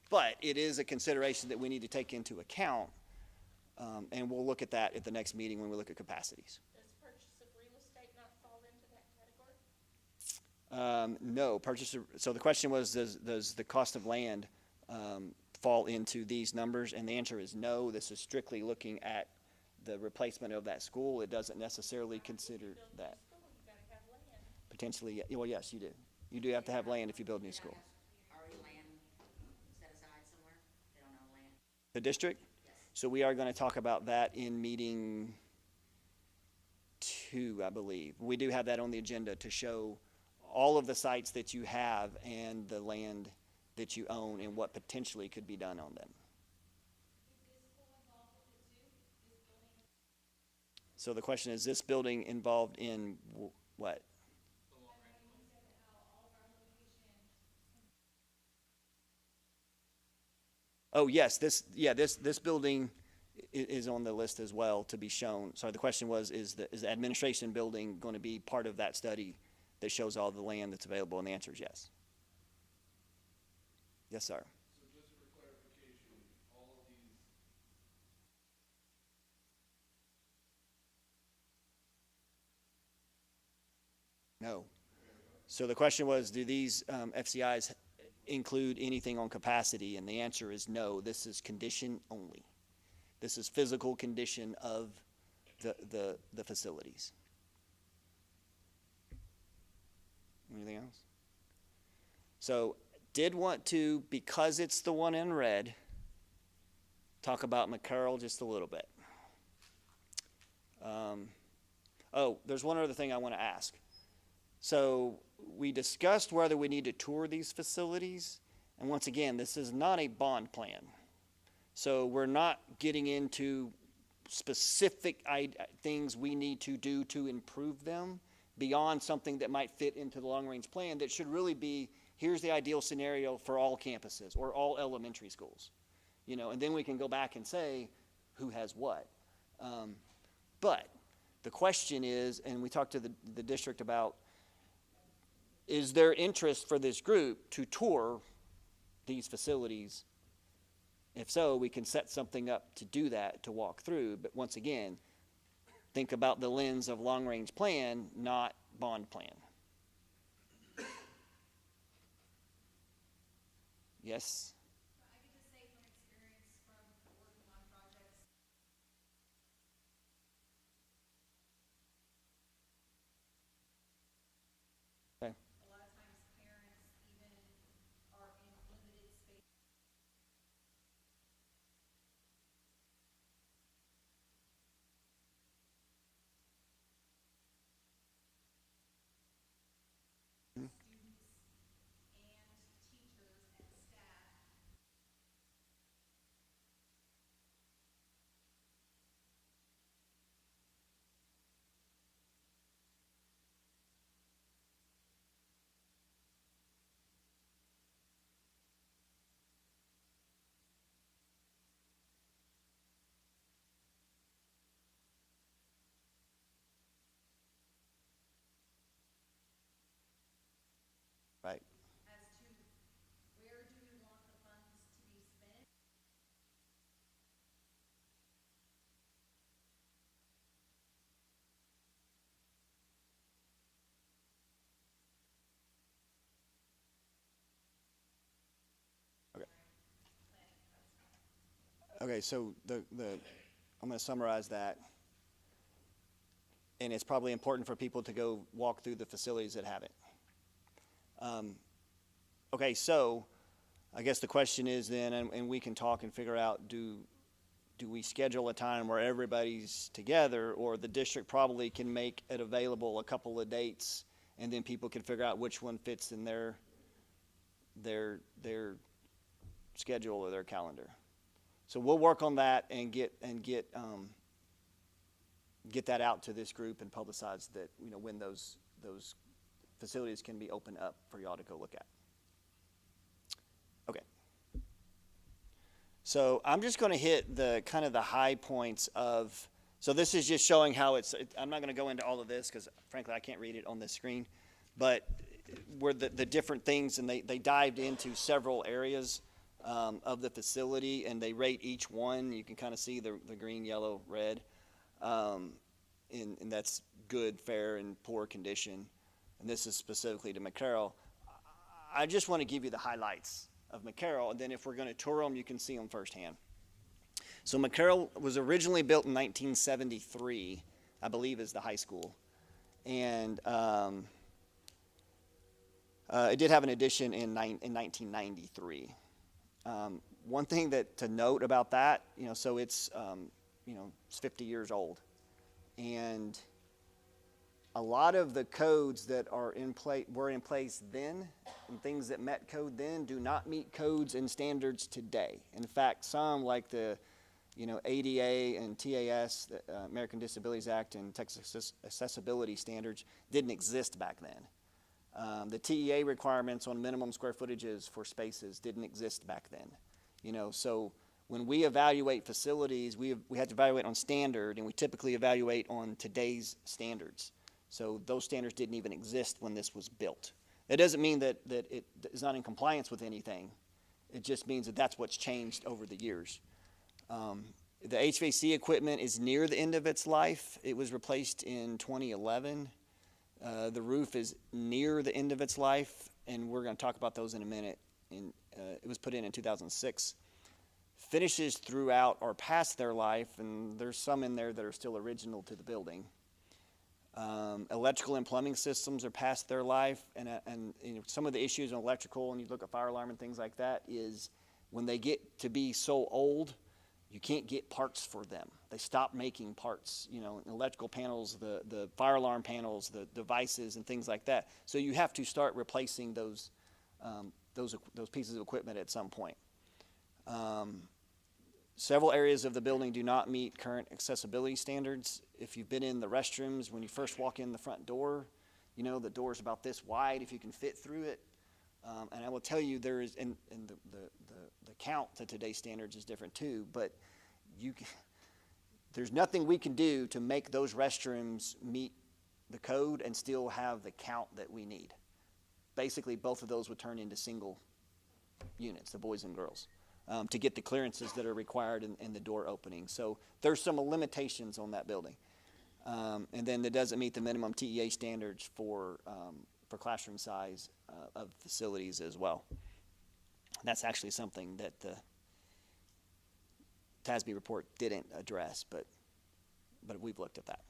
but it is a consideration that we need to take into account. And we'll look at that at the next meeting when we look at capacities. Does purchase of real estate not fall into that category? No, so the question was, does the cost of land fall into these numbers? And the answer is no. This is strictly looking at the replacement of that school. It doesn't necessarily consider that. School, you gotta have land. Potentially, well, yes, you do. You do have to have land if you build a new school. Already land set aside somewhere? They don't own land? The district? Yes. So we are going to talk about that in meeting 2, I believe. We do have that on the agenda to show all of the sites that you have and the land that you own and what potentially could be done on them. So the question is this building involved in what? Oh, yes, this building is on the list as well to be shown. Sorry, the question was, is the administration building going to be part of that study that shows all the land that's available? And the answer is yes. Yes, sir. So just for clarification, all of these, No. So the question was, do these FCIs include anything on capacity? And the answer is no. This is condition only. This is physical condition of the facilities. Anything else? So did want to, because it's the one in red, talk about McCarroll just a little bit. There's one other thing I want to ask. So we discussed whether we need to tour these facilities. And once again, this is not a bond plan. So we're not getting into specific things we need to do to improve them beyond something that might fit into the long-range plan that should really be, here's the ideal scenario for all campuses or all elementary schools. And then we can go back and say who has what. But the question is, and we talked to the district about, is there interest for this group to tour these facilities? If so, we can set something up to do that, to walk through. But once again, think about the lens of long-range plan, not bond plan. Yes? I could just say from experience from working on projects. Okay. A lot of times parents even are in limited space. Students and teachers and staff Okay, so I'm going to summarize that. And it's probably important for people to go walk through the facilities that have it. Okay, so I guess the question is then, and we can talk and figure out, do we schedule a time where everybody's together, or the district probably can make it available a couple of dates, and then people can figure out which one fits in their schedule or their calendar. So we'll work on that and get that out to this group and publicize that, you know, when those facilities can be opened up for y'all to go look at. Okay. So I'm just going to hit the kind of the high points of, so this is just showing how I'm not going to go into all of this because frankly I can't read it on this screen, but where the different things, and they dived into several areas of the facility, and they rate each one. You can kind of see the green, yellow, red, and that's good, fair, and poor condition. And this is specifically to McCarroll. I just want to give you the highlights of McCarroll, and then if we're going to tour them, you can see them firsthand. So McCarroll was originally built in 1973, I believe, is the high school, and it did have an addition in 1993. One thing to note about that, you know, so it's it's 50 years old, and a lot of the codes that were in place then, and things that met code then, do not meet codes and standards today. In fact, some, like the ADA and TAS, the American Disabilities Act, and Texas accessibility standards didn't exist back then. The TEA requirements on minimum square footages for spaces didn't exist back then. So when we evaluate facilities, we have to evaluate on standard, and we typically evaluate on today's standards. So those standards didn't even exist when this was built. That doesn't mean that it is not in compliance with anything. It just means that that's what's changed over the years. The HVAC equipment is near the end of its life. It was replaced in 2011. The roof is near the end of its life, and we're going to talk about those in a minute. It was put in 2006. Finishes throughout are past their life, and there's some in there that are still original to the building. Electrical and plumbing systems are past their life, and some of the issues in electrical, and you look at fire alarm and things like that, is when they get to be so old, you can't get parts for them. They stop making parts, electrical panels, the fire alarm panels, the devices, and things like that. So you have to start replacing those pieces of equipment at some point. Several areas of the building do not meet current accessibility standards. If you've been in the restrooms, when you first walk in the front door, the door is about this wide if you can fit through it. And I will tell you, there is, and the count to today's standards is different too, but there's nothing we can do to make those restrooms meet the code and still have the count that we need. Basically, both of those would turn into single units, the boys and girls, to get the clearances that are required in the door opening. So there's some limitations on that building. And then it doesn't meet the minimum TEA standards for classroom size of facilities as well. That's actually something that the TASB report didn't address, but we've looked at that.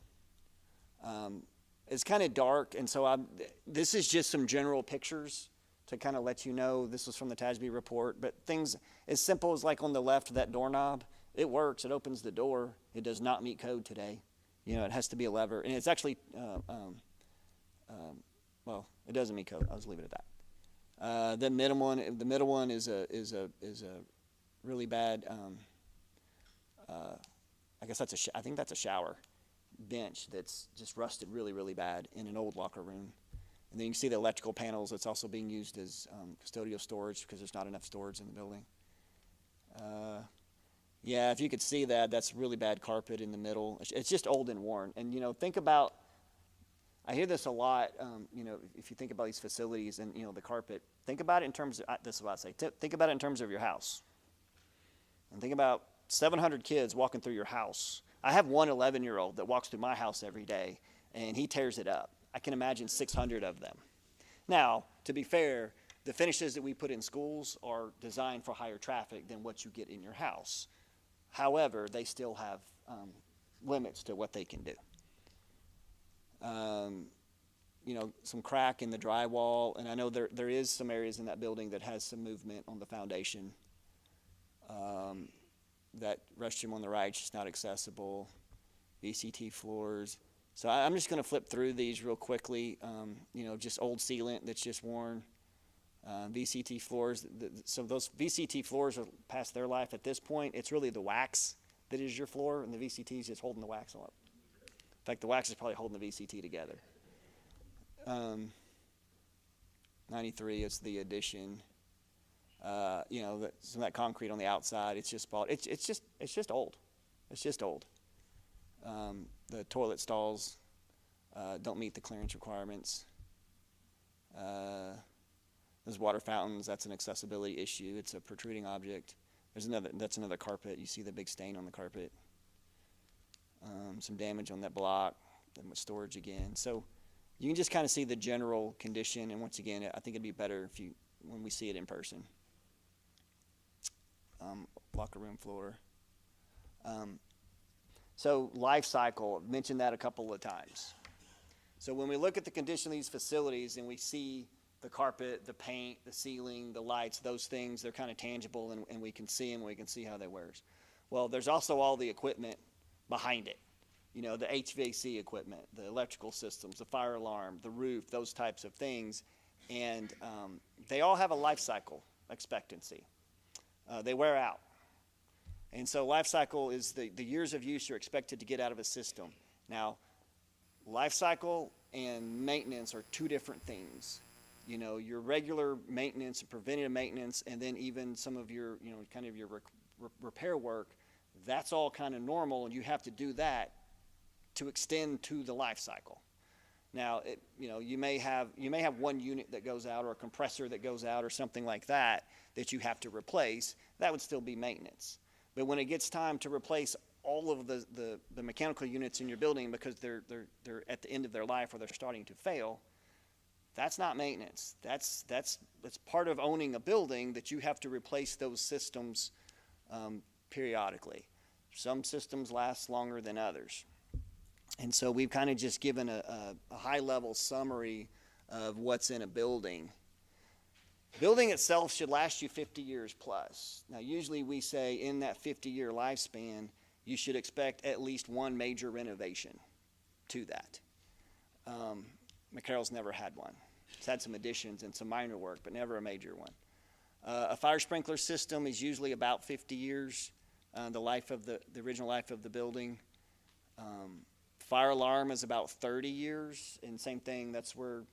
It's kind of dark, and so this is just some general pictures to kind of let you know. This was from the TASB report, but things as simple as, like on the left, that doorknob, it works, it opens the door. It does not meet code today. It has to be a lever, and it's actually, well, it doesn't meet code. I'll just leave it at that. The middle one is a really bad, I guess I think that's a shower bench that's just rusted really, really bad in an old locker room. And then you can see the electrical panels. It's also being used as custodial storage because there's not enough storage in the building. Yeah, if you could see that, that's really bad carpet in the middle. It's just old and worn. And, think about, I hear this a lot, if you think about these facilities and, the carpet, think about it in terms of, this is what I say, think about it in terms of your house. And think about 700 kids walking through your house. I have one 11-year-old that walks through my house every day, and he tears it up. I can imagine 600 of them. Now, to be fair, the finishes that we put in schools are designed for higher traffic than what you get in your house. However, they still have limits to what they can do. You know, some crack in the drywall, and I know there is some areas in that building that has some movement on the foundation. That restroom on the right is just not accessible. VCT floors. So I'm just going to flip through these real quickly. You know, just old sealant that's just worn. VCT floors. So those VCT floors are past their life at this point. It's really the wax that is your floor, and the VCT is just holding the wax on it. In fact, the wax is probably holding the VCT together. 93 is the addition. You know, some of that concrete on the outside, it's just old. It's just old. The toilet stalls don't meet the clearance requirements. Those water fountains, that's an accessibility issue. It's a protruding object. That's another carpet. You see the big stain on the carpet. Some damage on that block, then with storage again. So you can just kind of see the general condition, and once again, I think it'd be better when we see it in person. Locker room floor. So life cycle, I've mentioned that a couple of times. So when we look at the condition of these facilities and we see the carpet, the paint, the ceiling, the lights, those things, they're kind of tangible, and we can see them, we can see how they wears. Well, there's also all the equipment behind it. You know, the HVAC equipment, the electrical systems, the fire alarm, the roof, those types of things. And they all have a life cycle expectancy. They wear out. And so life cycle is the years of use you're expected to get out of a system. Now, life cycle and maintenance are two different things. You know, your regular maintenance and preventative maintenance, and then even some of your, you know, kind of your repair work, that's all kind of normal, and you have to do that to extend to the life cycle. Now, you know, you may have one unit that goes out, or a compressor that goes out, or something like that you have to replace. That would still be maintenance. But when it gets time to replace all of the mechanical units in your building because they're at the end of their life or they're starting to fail, that's not maintenance. That's part of owning a building, that you have to replace those systems periodically. Some systems last longer than others. And so we've kind of just given a high-level summary of what's in a building. Building itself should last you 50 years plus. Now, usually we say in that 50-year lifespan, you should expect at least one major renovation to that. McCarroll's never had one. It's had some additions and some minor work, but never a major one. A fire sprinkler system is usually about 50 years, the original life of the building. Fire alarm is about 30 years, and same thing, that's where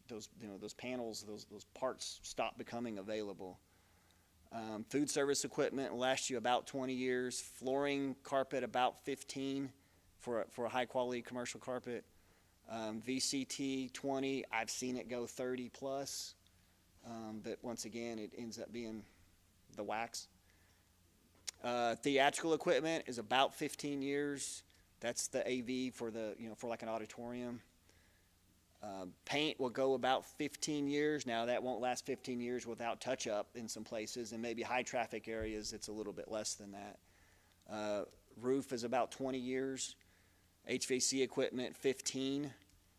those panels, those parts stop becoming available. Food service equipment will last you about 20 years. Flooring, carpet, about 15 for a high quality commercial carpet. VCT 20, I've seen it go 30 plus, but once again, it ends up being the wax. Theatrical equipment is about 15 years. That's the AV for for like an auditorium. Paint will go about 15 years. Now, that won't last 15 years without touch-up in some places, and maybe high-traffic areas, it's a little bit less than that. Roof is about 20 years. HVAC equipment, 15.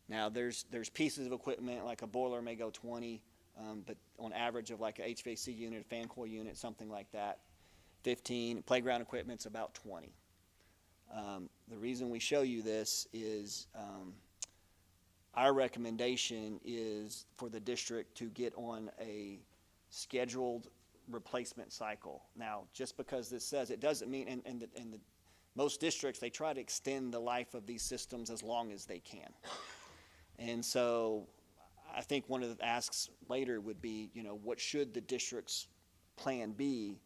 Now, there's pieces of equipment, like a boiler may go 20, but on average of like a HVAC unit, a fan coil unit, something like that, 15. Playground equipment's about 20. The reason we show you this is our recommendation is for the district to get on a scheduled replacement cycle. Now, just because this says, it doesn't mean, and most districts, they try to extend the life of these systems as long as they can. And so I think one of the asks later would be, what should the district's plan be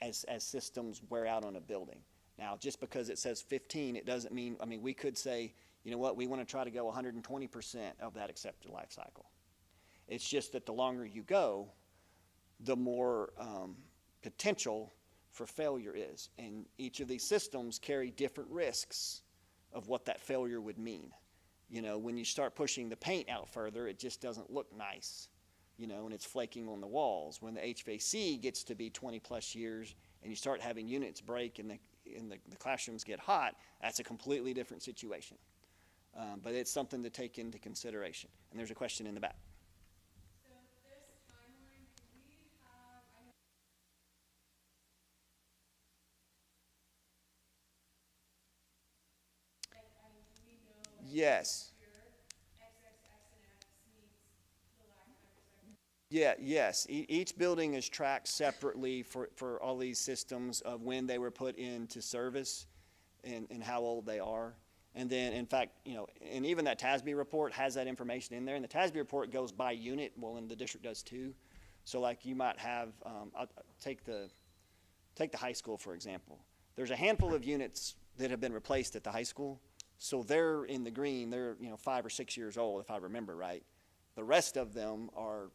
as systems wear out on a building? Now, just because it says 15, it doesn't mean, we could say, you know what, we want to try to go 120% of that accepted life cycle. It's just that the longer you go, the more potential for failure is. And each of these systems carry different risks of what that failure would mean. When you start pushing the paint out further, it just doesn't look nice, and it's flaking on the walls. When the HVAC gets to be 20 plus years and you start having units break in and the classrooms get hot, that's a completely different situation. But it's something to take into consideration. And there's a question in the back. So this timeline, do we have, I know. Like, do we know, like, Yes. here, X, X, X, and X meets the lifetime perspective? Yeah, yes. Each building is tracked separately for all these systems of when they were put into service and how old they are. And then, in fact, and even that TASB report has that information in there. And the TASB report goes by unit, well, and the district does too. So, like, you might have, I'll take the high school, for example. There's a handful of units that have been replaced at the high school. So they're in the green. They're, 5 or 6 years old, if I remember right. The rest of them are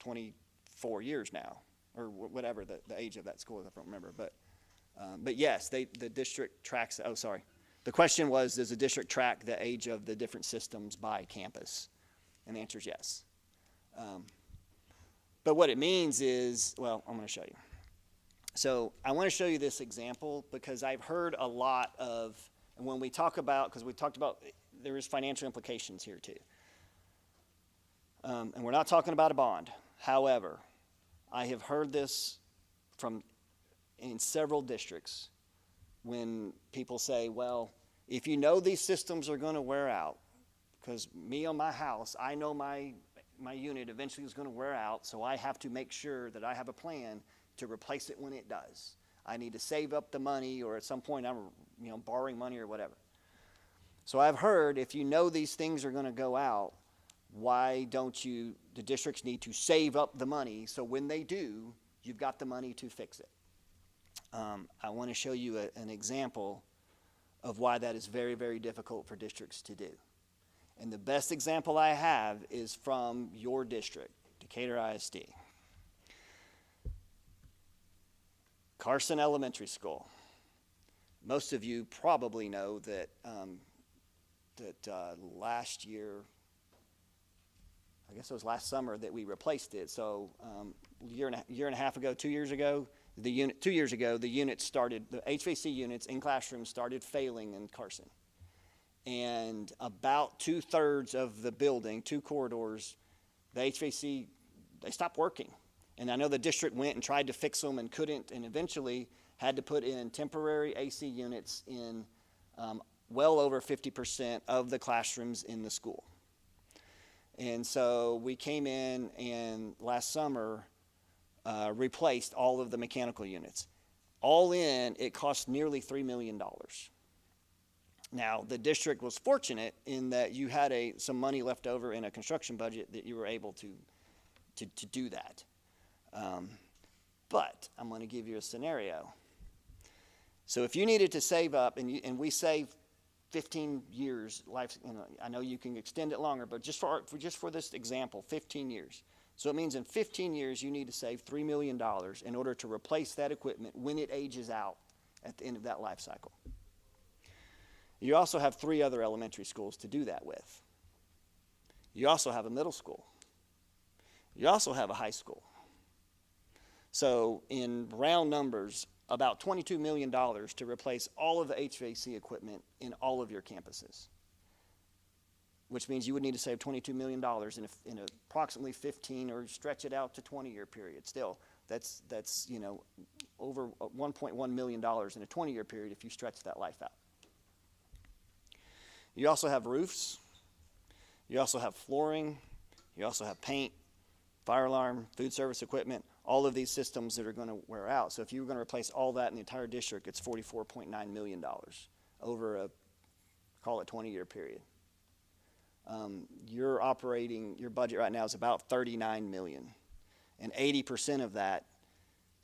24 years now, or whatever the age of that school is, I don't remember. But yes, the district tracks, oh, sorry. The question was, does the district track the age of the different systems by campus? And the answer is yes. But what it means is, well, I'm going to show you. So I want to show you this example because I've heard a lot of, and when we talk about, because we talked about, there is financial implications here too. And we're not talking about a bond. However, I have heard this in several districts when people say, well, if you know these systems are going to wear out, because me on my house, I know my unit eventually is going to wear out, so I have to make sure that I have a plan to replace it when it does. I need to save up the money, or at some point I'm borrowing money or whatever. So I've heard, if you know these things are going to go out, why don't the districts need to save up the money so when they do, you've got the money to fix it. I want to show you an example of why that is very, very difficult for districts to do. And the best example I have is from your district, Decatur ISD. Carson Elementary School. Most of you probably know that last year, I guess it was last summer that we replaced it. So year and a half ago, 2 years ago, the units started, the HVAC units in classrooms started failing in Carson. And about 2/3 of the building, 2 corridors, the HVAC, they stopped working. And I know the district went and tried to fix them and couldn't, and eventually had to put in temporary AC units in well over 50% of the classrooms in the school. And so we came in and last summer replaced all of the mechanical units. All in, it cost nearly $3 million. Now, the district was fortunate in that you had some money left over in a construction budget that you were able to do that. But I'm going to give you a scenario. So if you needed to save up, and we save 15 years life, I know you can extend it longer, but just for this example, 15 years. So it means in 15 years you need to save $3 million in order to replace that equipment when it ages out at the end of that life cycle. You also have 3 other elementary schools to do that with. You also have a middle school. You also have a high school. So in round numbers, about $22 million to replace all of the HVAC equipment in all of your campuses, which means you would need to save $22 million in approximately 15 or stretch it out to 20-year period. Still, that's over $1.1 million in a 20-year period if you stretch that life out. You also have roofs. You also have flooring. You also have paint, fire alarm, food service equipment, all of these systems that are going to wear out. So if you were going to replace all that in the entire district, it's $44.9 million over a, call it 20-year period. Your budget right now is about $39 million, and 80% of that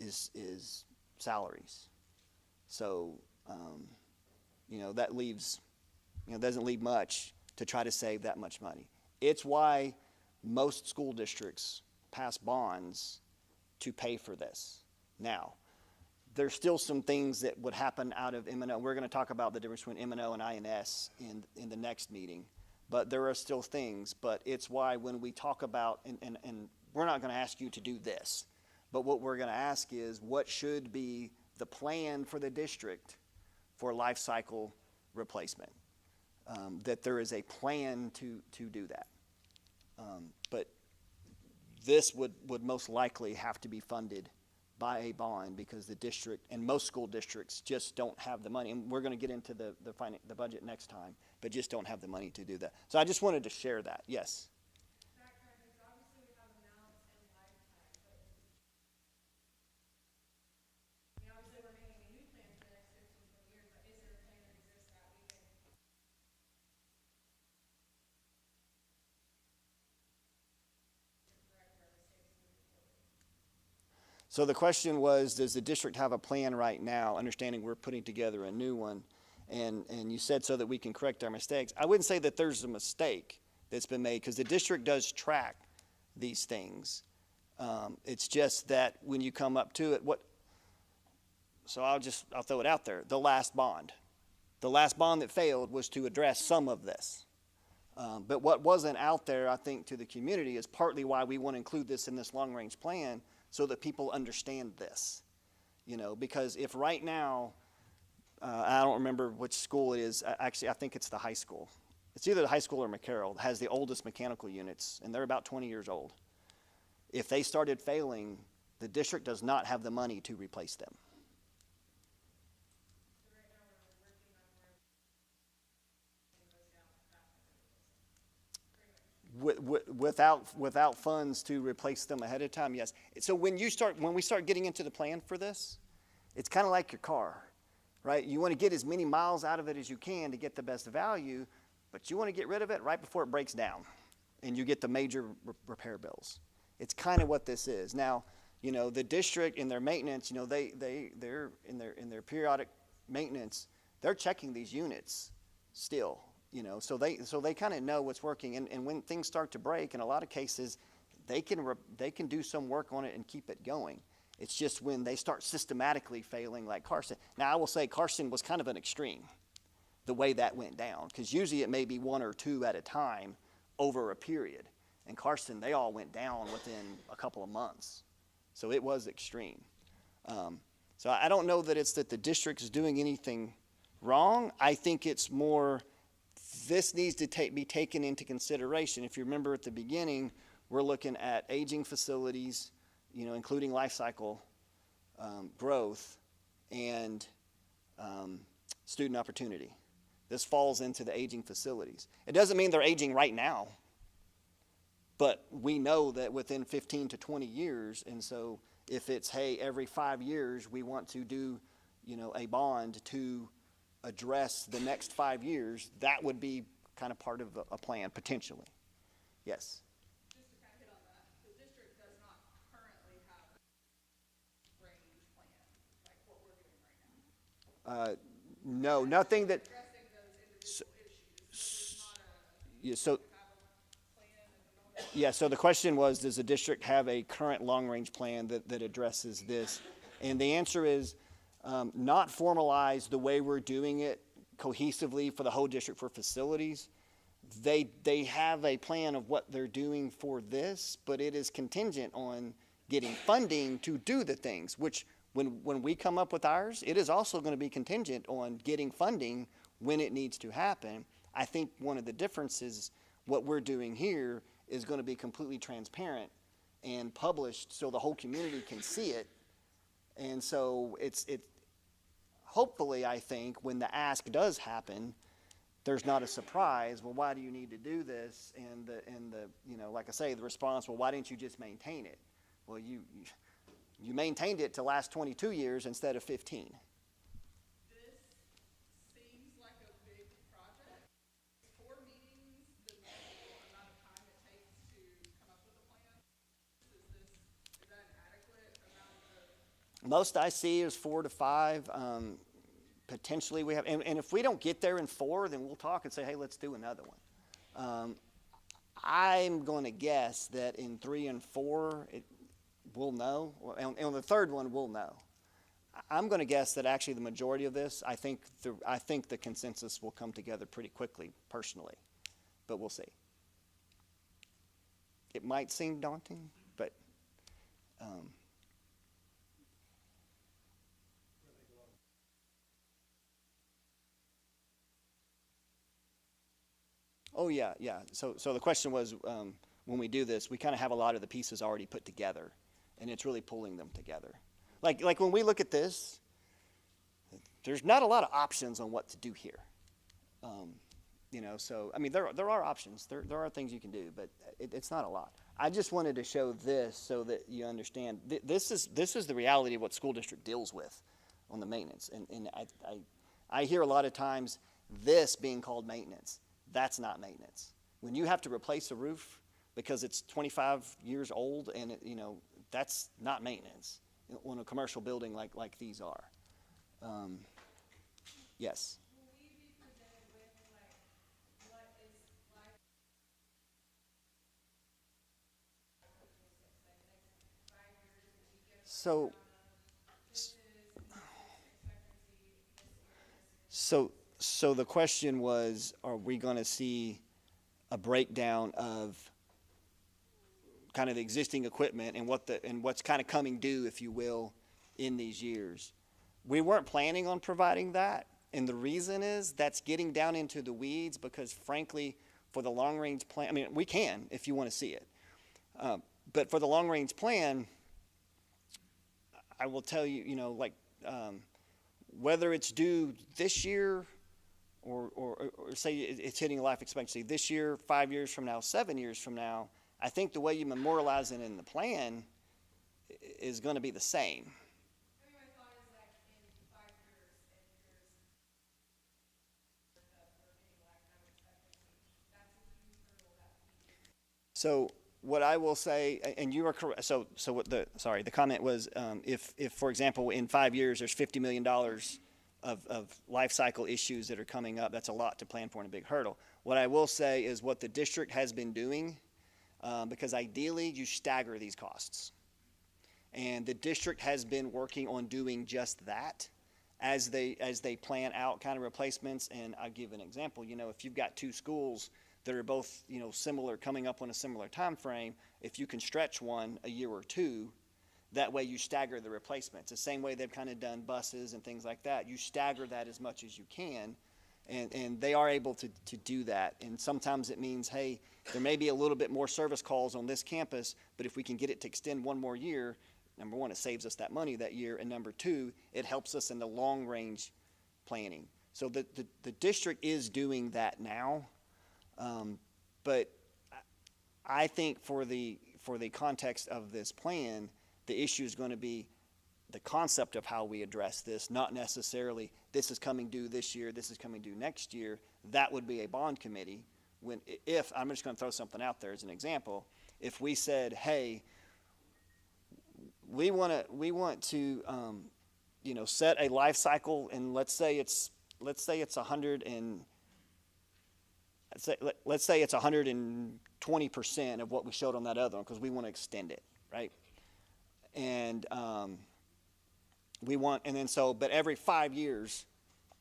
is salaries. So, that leaves, doesn't leave much to try to save that much money. It's why most school districts pass bonds to pay for this. Now, there's still some things that would happen out of M&O. We're going to talk about the difference between M&O and INS in the next meeting. But there are still things. But it's why when we talk about, and we're not going to ask you to do this, but what we're going to ask is what should be the plan for the district for life cycle replacement. That there is a plan to do that. But this would most likely have to be funded by a bond because the district and most school districts just don't have the money. And we're going to get into the budget next time, but just don't have the money to do that. So I just wanted to share that. Yes. Backtracking, so obviously we have amounts and lifetime, but I mean, obviously we're making a new plan for the next 15, 20 years, but is there a plan that exists that we can correct our mistakes moving forward? So the question was, does the district have a plan right now, understanding we're putting together a new one? And you said so that we can correct our mistakes. I wouldn't say that there's a mistake that's been made because the district does track these things. It's just that when you come up to it, so I'll throw it out there. The last bond that failed was to address some of this. But what wasn't out there, I think, to the community is partly why we want to include this in this long-range plan so that people understand this. Because if right now, I don't remember which school it is. Actually, I think it's the high school. It's either the high school or McCarroll has the oldest mechanical units, and they're about 20 years old. If they started failing, the district does not have the money to replace them. So right now we're working on where those down faster. Without funds to replace them ahead of time, yes. So when we start getting into the plan for this, it's kind of like your car, right? You want to get as many miles out of it as you can to get the best value, but you want to get rid of it right before it breaks down, and you get the major repair bills. It's kind of what this is. Now, the district in their maintenance, they're in their periodic maintenance, they're checking these units still. So they kind of know what's working, and when things start to break, in a lot of cases, they can do some work on it and keep it going. It's just when they start systematically failing, like Carson. Now, I will say Carson was kind of an extreme, the way that went down, because usually it may be one or two at a time over a period. And Carson, they all went down within a couple of months, so it was extreme. So I don't know that it's that the district is doing anything wrong. I think it's more. This needs to be taken into consideration. If you remember at the beginning, we're looking at aging facilities, including life cycle growth and student opportunity. This falls into the aging facilities. It doesn't mean they're aging right now, but we know that within 15 to 20 years, and so if it's, hey, every 5 years we want to do, a bond to address the next 5 years, that would be kind of part of a plan, potentially. Yes? Just to kind of hit on that, the district does not currently have a range plan, like what we're doing right now. No, nothing that. Addressing those individual issues, so there's not a, Yeah, so, have a plan at the moment. yeah, so the question was, does the district have a current long-range plan that addresses this? And the answer is not formalized the way we're doing it cohesively for the whole district for facilities. They have a plan of what they're doing for this, but it is contingent on getting funding to do the things, which when we come up with ours, it is also going to be contingent on getting funding when it needs to happen. I think one of the differences, what we're doing here is going to be completely transparent and published so the whole community can see it. And so it hopefully, I think, when the ask does happen, there's not a surprise. Well, why do you need to do this? And the like I say, the response, well, why didn't you just maintain it? Well, you maintained it to last 22 years instead of 15. This seems like a big project. 4 meetings, the normal amount of time it takes to come up with a plan. Is that an adequate amount of? Most I see is 4 to 5. Potentially we have, and if we don't get there in 4, then we'll talk and say, hey, let's do another one. I'm going to guess that in 3 and 4, we'll know, and on the third one, we'll know. I'm going to guess that actually the majority of this, I think the consensus will come together pretty quickly, personally, but we'll see. It might seem daunting, but. Oh, yeah, yeah. So the question was, when we do this, we kind of have a lot of the pieces already put together, and it's really pulling them together. Like when we look at this, there's not a lot of options on what to do here. So, I mean, there are options. There are things you can do, but it's not a lot. I just wanted to show this so that you understand. This is the reality of what school district deals with on the maintenance. And I hear a lot of times this being called maintenance. That's not maintenance. When you have to replace a roof because it's 25 years old and that's not maintenance on a commercial building like these are. Yes. Will we be presented with like what is like like the next 5 years, will we get a So, this is expectancy this year? so the question was, are we going to see a breakdown of kind of the existing equipment and what's kind of coming due, if you will, in these years? We weren't planning on providing that, and the reason is that's getting down into the weeds because, frankly, for the long-range plan, I mean, we can if you want to see it, but for the long-range plan, I will tell you, whether it's due this year or say it's hitting life expectancy this year, 5 years from now, 7 years from now, I think the way you memorialize it in the plan is going to be the same. I mean, my thought is like in 5 years, and here's the remaining lifetime expectancy. That's a huge hurdle that we. So what I will say, and you are correct. So what the comment was, if for example in 5 years there's $50 million of life cycle issues that are coming up, that's a lot to plan for and a big hurdle. What I will say is what the district has been doing, because ideally you stagger these costs. And the district has been working on doing just that as they plan out kind of replacements. And I'll give an example. If you've got two schools that are both, similar, coming up on a similar time frame, if you can stretch one a year or two, that way you stagger the replacements. The same way they've kind of done buses and things like that. You stagger that as much as you can, and they are able to do that. And sometimes it means, hey, there may be a little bit more service calls on this campus, but if we can get it to extend one more year, number one, it saves us that money that year, and number two, it helps us in the long-range planning. So the district is doing that now, but I think for the context of this plan, the issue is going to be the concept of how we address this, not necessarily this is coming due this year, this is coming due next year. That would be a bond committee. If I'm just going to throw something out there as an example, if we said, hey, we want to set a life cycle, and let's say it's 120% of what we showed on that other one because we want to extend it, right? And but every 5 years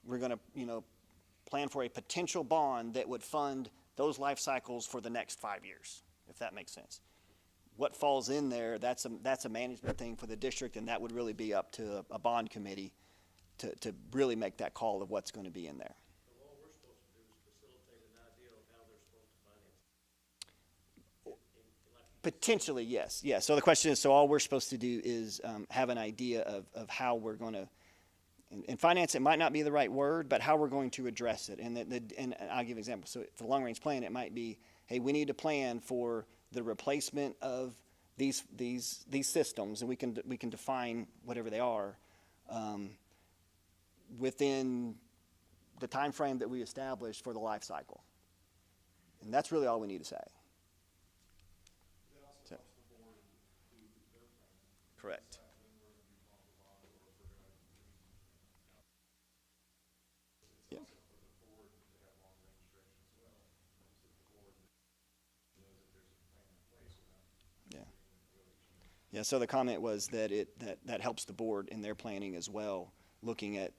we're going to plan for a potential bond that would fund those life cycles for the next 5 years, if that makes sense. What falls in there, that's a management thing for the district, and that would really be up to a bond committee to really make that call of what's going to be in there. So all we're supposed to do is facilitate an idea of how they're supposed to finance it. Potentially, yes. Yeah. So the question is, so all we're supposed to do is have an idea of how we're going to, and finance, it might not be the right word, but how we're going to address it. And I'll give an example. So for the long-range plan, it might be, hey, we need to plan for the replacement of these systems, and we can define whatever they are within the time frame that we established for the life cycle. And that's really all we need to say. That also So- helps the board do their plan. Correct. Decide when we're gonna do bond for bond, or if we're gonna. It's Yeah. also for the board to have long-range direction as well. So the board knows that there's a plan in place without. Yeah. Yeah, so the comment was that that helps the board in their planning as well, looking at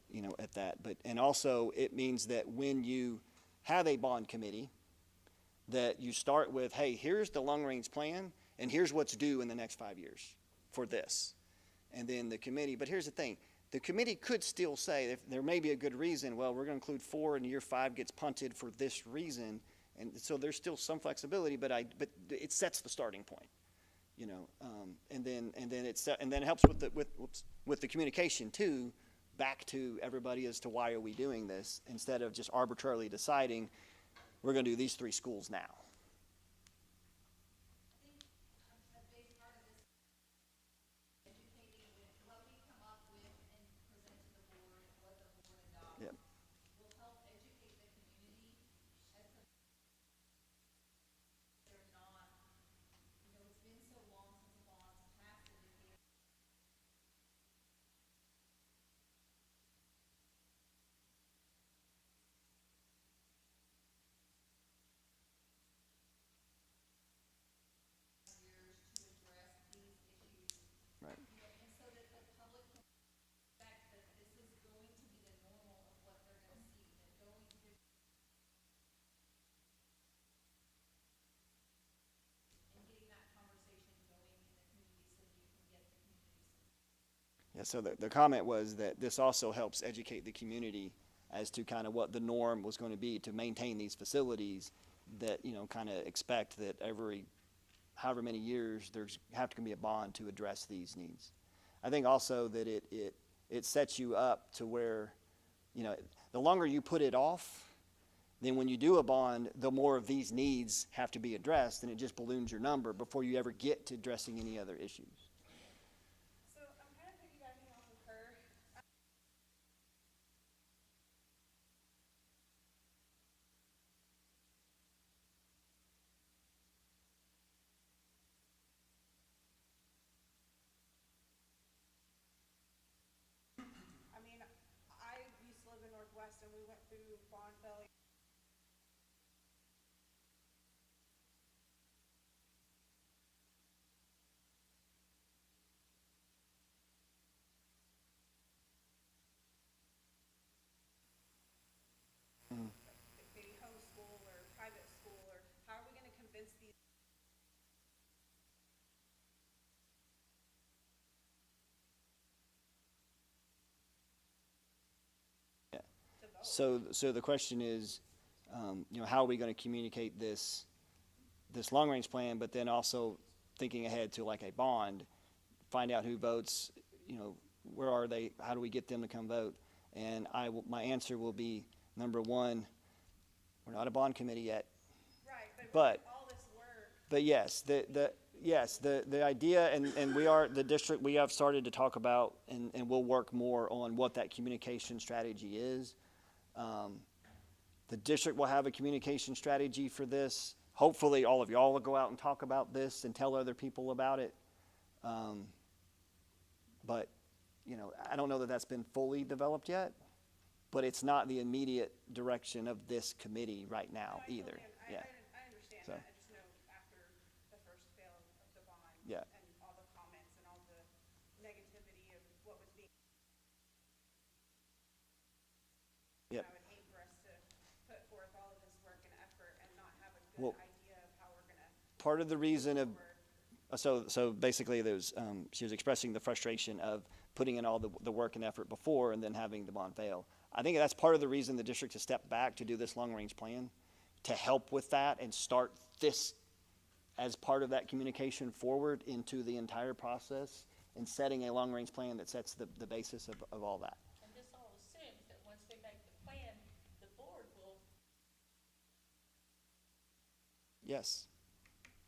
that. And also it means that when you have a bond committee, that you start with, hey, here's the long range plan, and here's what's due in the next 5 years for this. And then the committee, but here's the thing, the committee could still say, if there may be a good reason, well, we're going to include 4 and year 5 gets punted for this reason, And so there's still some flexibility, but it sets the starting point, you know, and then it helps with the communication too, back to everybody as to why are we doing this, instead of just arbitrarily deciding we're going to do these 3 schools now. A big part of this educating with what we come up with and present to the board and what the board adopts Yep. will help educate the community as to they're not, you know, it's been so long since the bonds passed in Decatur. Years to address these issues. Right. You know, and so that the public can expect that this is going to be the normal of what they're gonna see, they're going to. And getting that conversation going in the community so you can get the community support. Yeah, so the comment was that this also helps educate the community as to kind of what the norm was going to be to maintain these facilities, that, you know, kind of expect that every however many years there's have to be a bond to address these needs. I think also that it sets you up to where, you know, the longer you put it off, then when you do a bond, the more of these needs have to be addressed, and it just balloons your number before you ever get to addressing any other issues. So I'm kind of piggybacking off of her. I mean, I used to live in Northwest and we went through bond failure. Maybe homeschool or private school, or how are we gonna convince these? Yeah. To vote? So the question is, you know, how are we going to communicate this long-range plan, but then also thinking ahead to like a bond, find out who votes, you know, where are they, how do we get them to come vote? And my answer will be, number one, we're not a bond committee yet, Right, but but- with all this work, but yes, the idea, and we are, the district, we have started to talk about, and we'll work more on what that communication strategy is. The district will have a communication strategy for this. Hopefully, all of y'all will go out and talk about this and tell other people about it. But, you know, I don't know that that's been fully developed yet, but it's not the immediate direction of this committee right now I either. totally Yeah. I understand So. that, I just know after the first fail of the bond. Yeah. And all the comments and all the negativity of what was being. Yep. I would hate for us to put forth all of this work and effort and not have a Well, good idea of how we're gonna Part of the reason of, forward. so basically there's, she was expressing the frustration of putting in all the work and effort before and then having the bond fail. I think that's part of the reason the district has stepped back to do this long-range plan, to help with that and start this as part of that communication forward into the entire process, and setting a long-range plan that sets the basis of all that. And this all assumes that once we make the plan, the board will. Yes.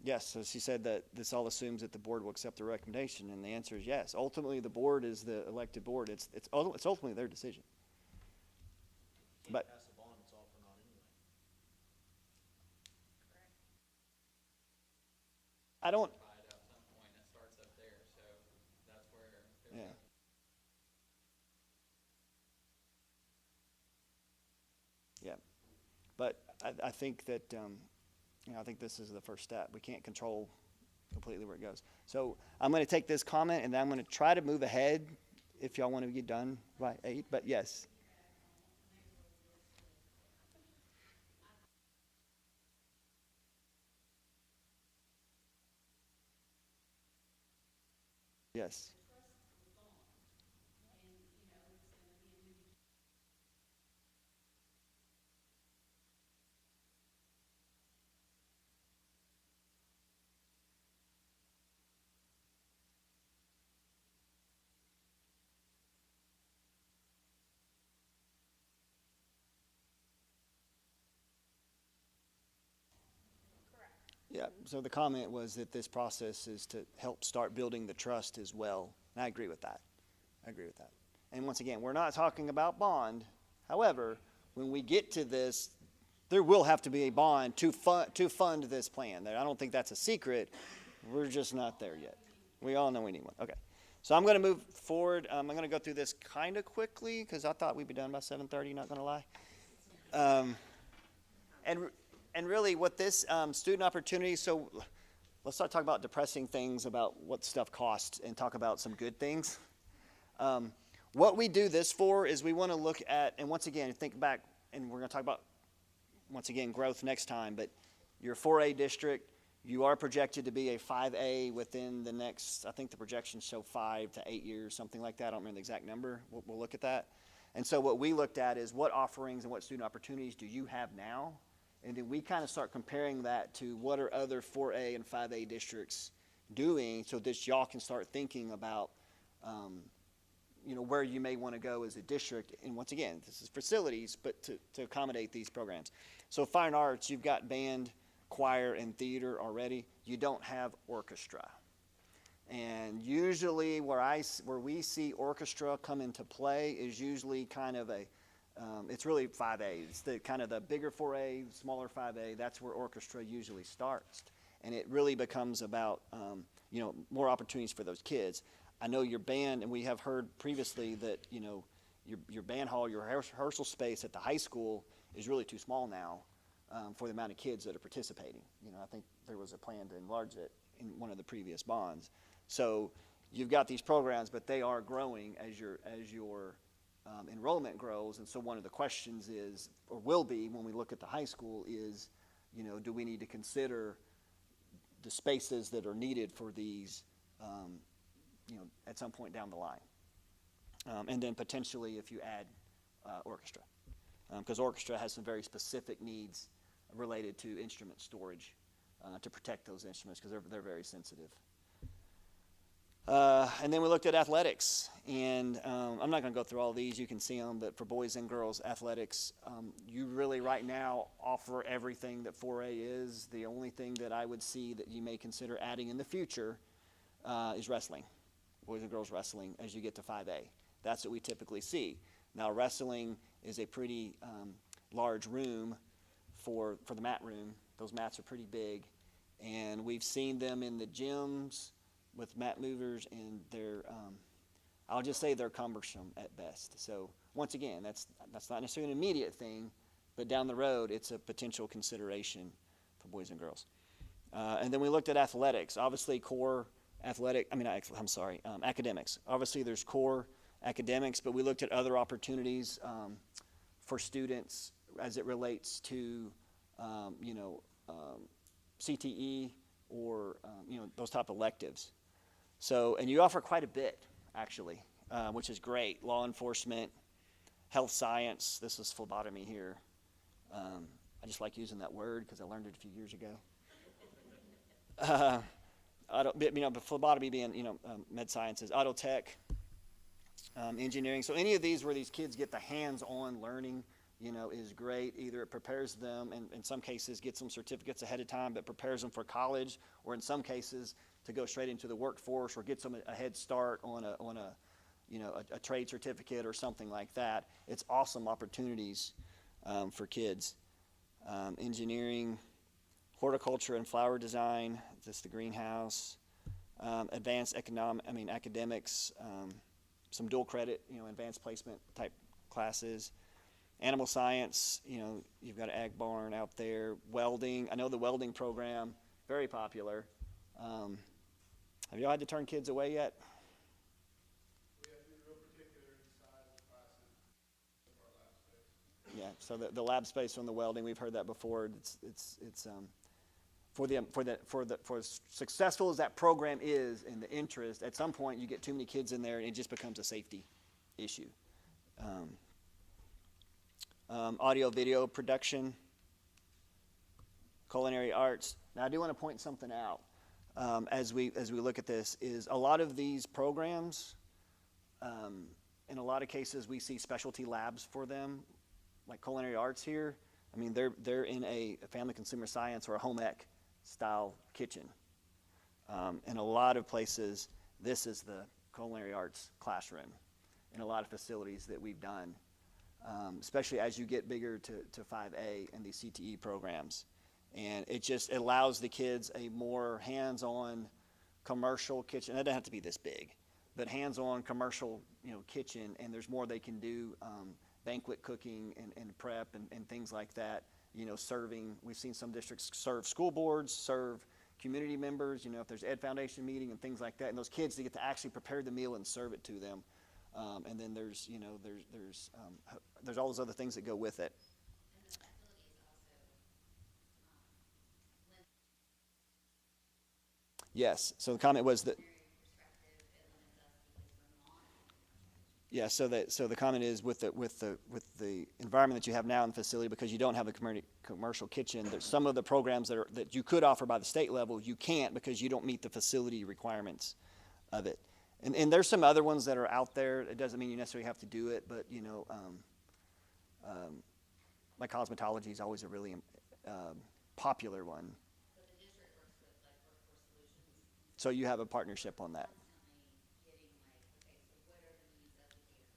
Yes, so she said that this all assumes that the board will accept the recommendation, and the answer is yes. Ultimately, the board is the elected board. It's ultimately their decision. But- Can't pass a bond, it's all for naught anyway. I don't, Buy it at some point, it starts up there, so that's where. yeah. Yeah, but I think that, you know, I think this is the first step. We can't control completely where it goes. So I'm going to take this comment, and then I'm going to try to move ahead if y'all want to get done by 8, but yes. Yes. Yeah, so the comment was that this process is to help start building the trust as well. And I agree with that. I agree with that. And once again, we're not talking about bond. However, when we get to this, there will have to be a bond to fund this plan. I don't think that's a secret. We're just not there yet. We all know we need one. Okay. So I'm going to move forward. I'm going to go through this kind of quickly because I thought we'd be done by 7:30, not going to lie. And really what this student opportunity, so let's start talking about depressing things about what stuff costs and talk about some good things. What we do this for is we want to look at, and once again, think back, and we're going to talk about, once again, growth next time, but your 4A district, you are projected to be a 5A within the next, I think the projections show 5 to 8 years, something like that. I don't remember the exact number. We'll look at that. And so what we looked at is what offerings and what student opportunities do you have now? And then we kind of start comparing that to what are other 4A and 5A districts doing so that y'all can start thinking about where you may want to go as a district. And once again, this is facilities, but to accommodate these programs. So fine arts, you've got band, choir, and theater already. You don't have orchestra. And usually where we see orchestra come into play is usually kind of it's really 5A. It's the kind of the bigger 4A, smaller 5A. That's where orchestra usually starts. And it really becomes about, more opportunities for those kids. I know your band, and we have heard previously that, your band hall, your rehearsal space at the high school is really too small now for the amount of kids that are participating. I think there was a plan to enlarge it in one of the previous bonds. So you've got these programs, but they are growing as your enrollment grows. And so one of the questions is, or will be when we look at the high school is, do we need to consider the spaces that are needed for these, at some point down the line. And then potentially if you add orchestra, because orchestra has some very specific needs related to instrument storage to protect those instruments because they're very sensitive. And then we looked at athletics, and I'm not going to go through all these. You can see them, but for boys and girls athletics, you really right now offer everything that 4A is. The only thing that I would see that you may consider adding in the future is wrestling, boys and girls wrestling as you get to 5A. That's what we typically see. Now wrestling is a pretty large room for the mat room. Those mats are pretty big, and we've seen them in the gyms with mat movers, and I'll just say they're cumbersome at best. So once again, that's not necessarily an immediate thing, but down the road, it's a potential consideration for boys and girls. And then we looked at athletics. Obviously, academics. Obviously, there's core academics, but we looked at other opportunities for students as it relates to, CTE or, those type of electives. So, and you offer quite a bit, actually, which is great. Law enforcement, health science. This is phlebotomy here. I just like using that word because I learned it a few years ago. But phlebotomy being, med sciences, auto tech, engineering. So any of these where these kids get the hands-on learning, is great. Either it prepares them, and in some cases gets them certificates ahead of time, but prepares them for college, or in some cases to go straight into the workforce, or gets them a head start on a trade certificate or something like that. It's awesome opportunities for kids. Engineering, horticulture and flower design, just the greenhouse, advanced academics, some dual credit, advanced placement type classes. Animal science, you've got an ag barn out there. Welding, I know the welding program, very popular. Have y'all had to turn kids away yet? We have to be real particular in size of classes of our lab space. Yeah, so the lab space on the welding, we've heard that before. It's for as successful as that program is in the interest, at some point you get too many kids in there and it just becomes a safety issue. Audio video production, culinary arts. Now I do want to point something out as we look at this is a lot of these programs, in a lot of cases we see specialty labs for them, like culinary arts here. I mean they're in a family consumer science or a home ec style kitchen. In a lot of places, this is the culinary arts classroom in a lot of facilities that we've done, especially as you get bigger to 5A and these CTE programs. And it just allows the kids a more hands-on commercial kitchen. It doesn't have to be this big, but hands-on commercial, kitchen, and there's more they can do, banquet cooking and prep and things like that, serving. We've seen some districts serve school boards, serve community members, if there's Ed Foundation meeting and things like that, and those kids, they get to actually prepare the meal and serve it to them. And then there's all those other things that go with it. Yes. So the comment was that. Yeah. So the comment is with the environment that you have now in the facility, because you don't have a commercial kitchen, there's some of the programs that you could offer by the state level, you can't because you don't meet the facility requirements of it. And there's some other ones that are out there. It doesn't mean you necessarily have to do it, but like cosmetology is always a really popular one. But the district works with like Workforce Solutions. So you have a partnership on that. Constantly getting like, okay, so what are the needs of the theater?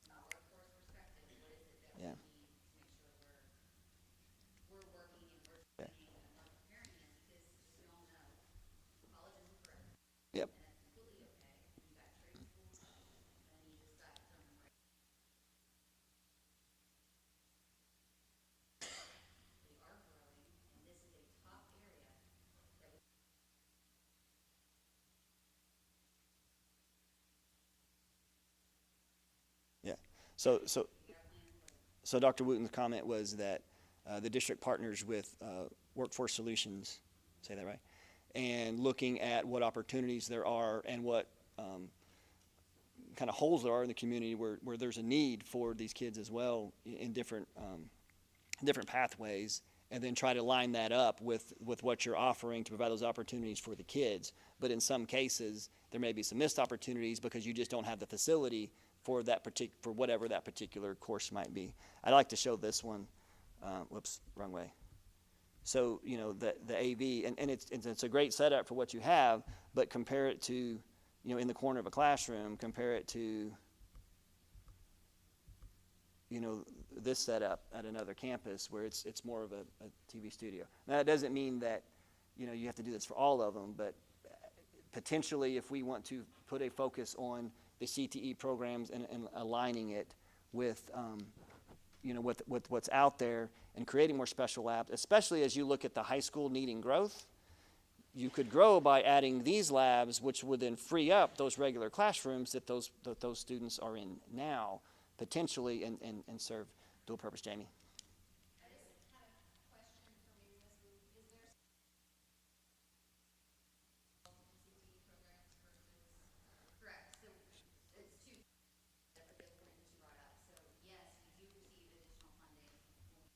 From a workforce perspective, what is it that Yeah. we need to make sure we're working and we're Yeah. training and we're preparing them, because as we all know, college isn't forever. Yep. And that's completely okay. You got trade schools, and you just got some right. We are growing, and this is a top area that we. Yeah. So Dr. Wooten's comment was that the district partners with Workforce Solutions, say that right, and looking at what opportunities there are and what kind of holes there are in the community where there's a need for these kids as well in different pathways, and then try to line that up with what you're offering to provide those opportunities for the kids. But in some cases, there may be some missed opportunities because you just don't have the facility for for whatever that particular course might be. I'd like to show this one. Whoops, wrong way. So the AV, and it's a great setup for what you have, but compare it to in the corner of a classroom. Compare it to this setup at another campus where it's more of a TV studio. Now, that doesn't mean that you have to do this for all of them, but potentially if we want to put a focus on the CTE programs and aligning it with with what's out there and creating more special labs, especially as you look at the high school needing growth, you could grow by adding these labs, which would then free up those regular classrooms that those students are in now, potentially, and serve dual purpose. Jamie? I just had a question for maybe Ms. Booth. Is there CTE programs versus, correct, so it's two, but the point that you brought up. So yes, we do receive additional funding when we.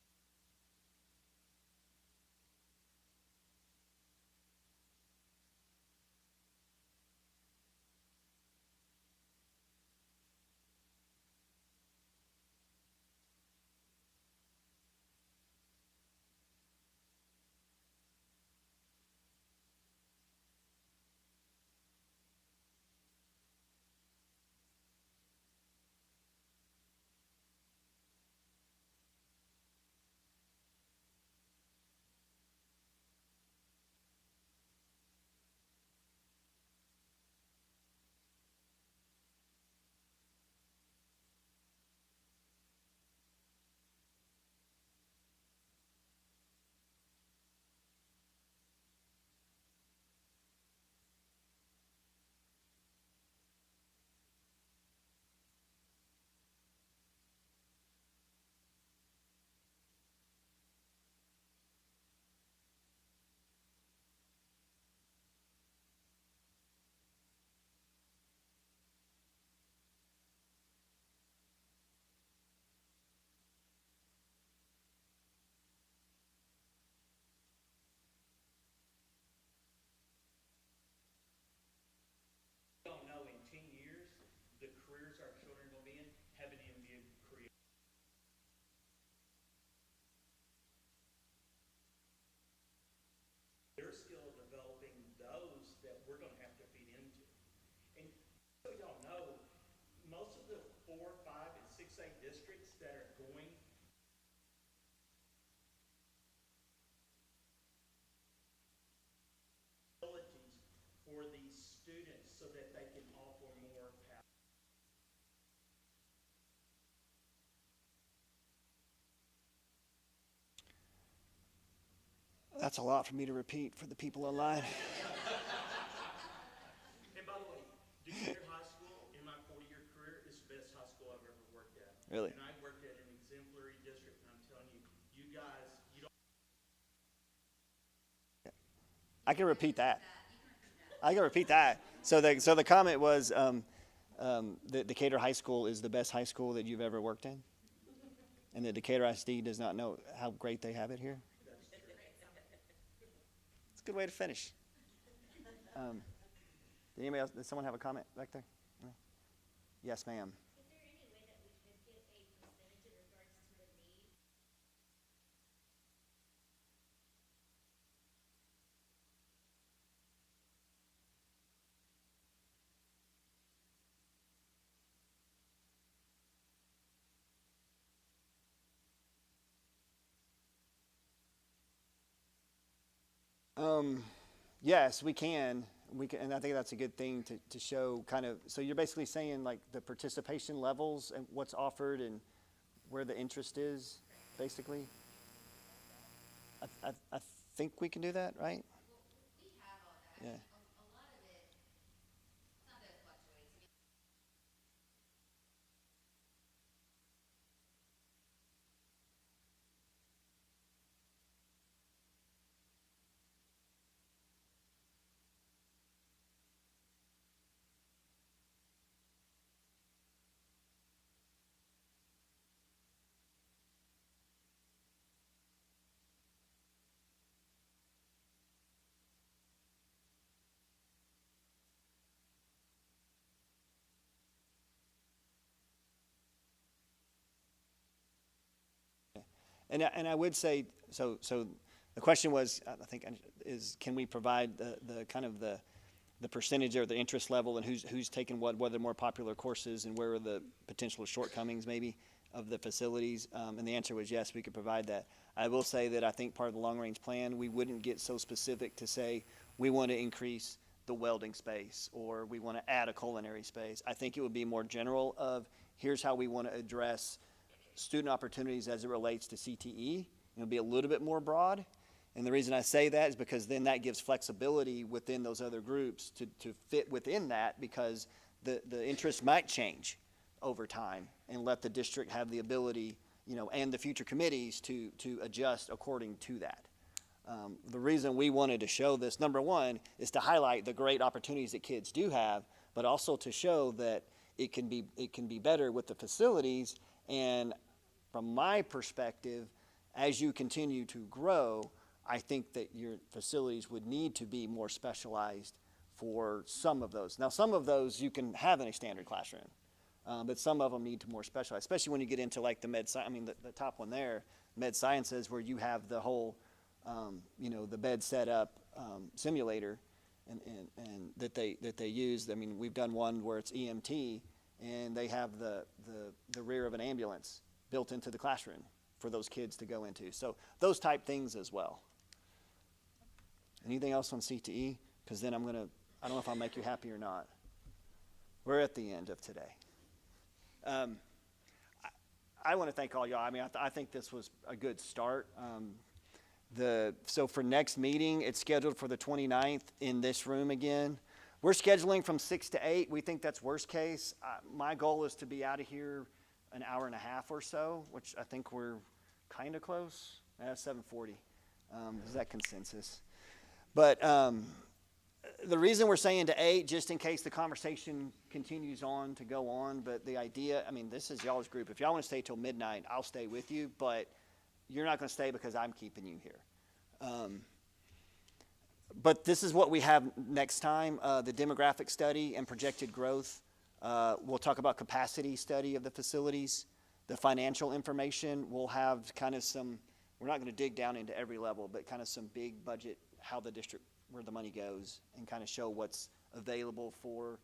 they're still developing those that we're gonna have to feed into. And so y'all know, most of the 4, 5, and 6A districts that are going facilities for these students so that they can offer more power. That's a lot for me to repeat for the people online. And by the way, Decatur High School, in my 40-year career, is the best high school I've ever worked at. Really? And I worked at an exemplary district, and I'm telling you, you guys, you don't. I can repeat that. I can repeat that. So the comment was that Decatur High School is the best high school that you've ever worked in, and that Decatur ISD does not know how great they have it here. It's a good way to finish. Did anybody else? Did someone have a comment back there? No? Yes, ma'am. Is there any way that we could get a percentage in regards to the need? Yes, we can. We can, and I think that's a good thing to show kind of. So you're basically saying like the participation levels and what's offered and where the interest is, basically. I think we can do that, right? Well, we have all that. Yeah. A lot of it, some of it fluctuates. I mean, And I would say so. The question was, I think, is can we provide the kind of the percentage or the interest level and who's taken what are the more popular courses and where are the potential shortcomings maybe of the facilities? And the answer was yes, we could provide that. I will say that I think part of the long range plan, we wouldn't get so specific to say we want to increase the welding space or we want to add a culinary space. I think it would be more general of here's how we want to address student opportunities as it relates to CTE. It'll be a little bit more broad. And the reason I say that is because then that gives flexibility within those other groups to fit within that because the interest might change over time and let the district have the ability, and the future committees to adjust according to that. The reason we wanted to show this, number one, is to highlight the great opportunities that kids do have, but also to show that it can be better with the facilities. And from my perspective, as you continue to grow, I think that your facilities would need to be more specialized for some of those. Now, some of those you can have in a standard classroom, but some of them need to more specialize, especially when you get into like the med science. I mean, the top one there, med sciences, where you have the whole, the bed setup simulator, and that they use. I mean, we've done one where it's EMT, and they have the rear of an ambulance built into the classroom for those kids to go into. So those type things as well. Anything else on CTE? Because then I don't know if I'll make you happy or not. We're at the end of today. I want to thank all y'all. I mean, I think this was a good start. So for next meeting, it's scheduled for the 29th in this room again. We're scheduling from 6 to 8. We think that's worst case. My goal is to be out of here an hour and a half or so, which I think we're kind of close. 7:40. Is that consensus? But the reason we're saying to 8, just in case the conversation continues on to go on, but the idea, I mean, this is y'all's group. If y'all want to stay till midnight, I'll stay with you, but you're not going to stay because I'm keeping you here. But this is what we have next time, the demographic study and projected growth. We'll talk about capacity study of the facilities, the financial information. We'll have kind of some, we're not going to dig down into every level, but kind of some big budget how the district, where the money goes, and kind of show what's available for,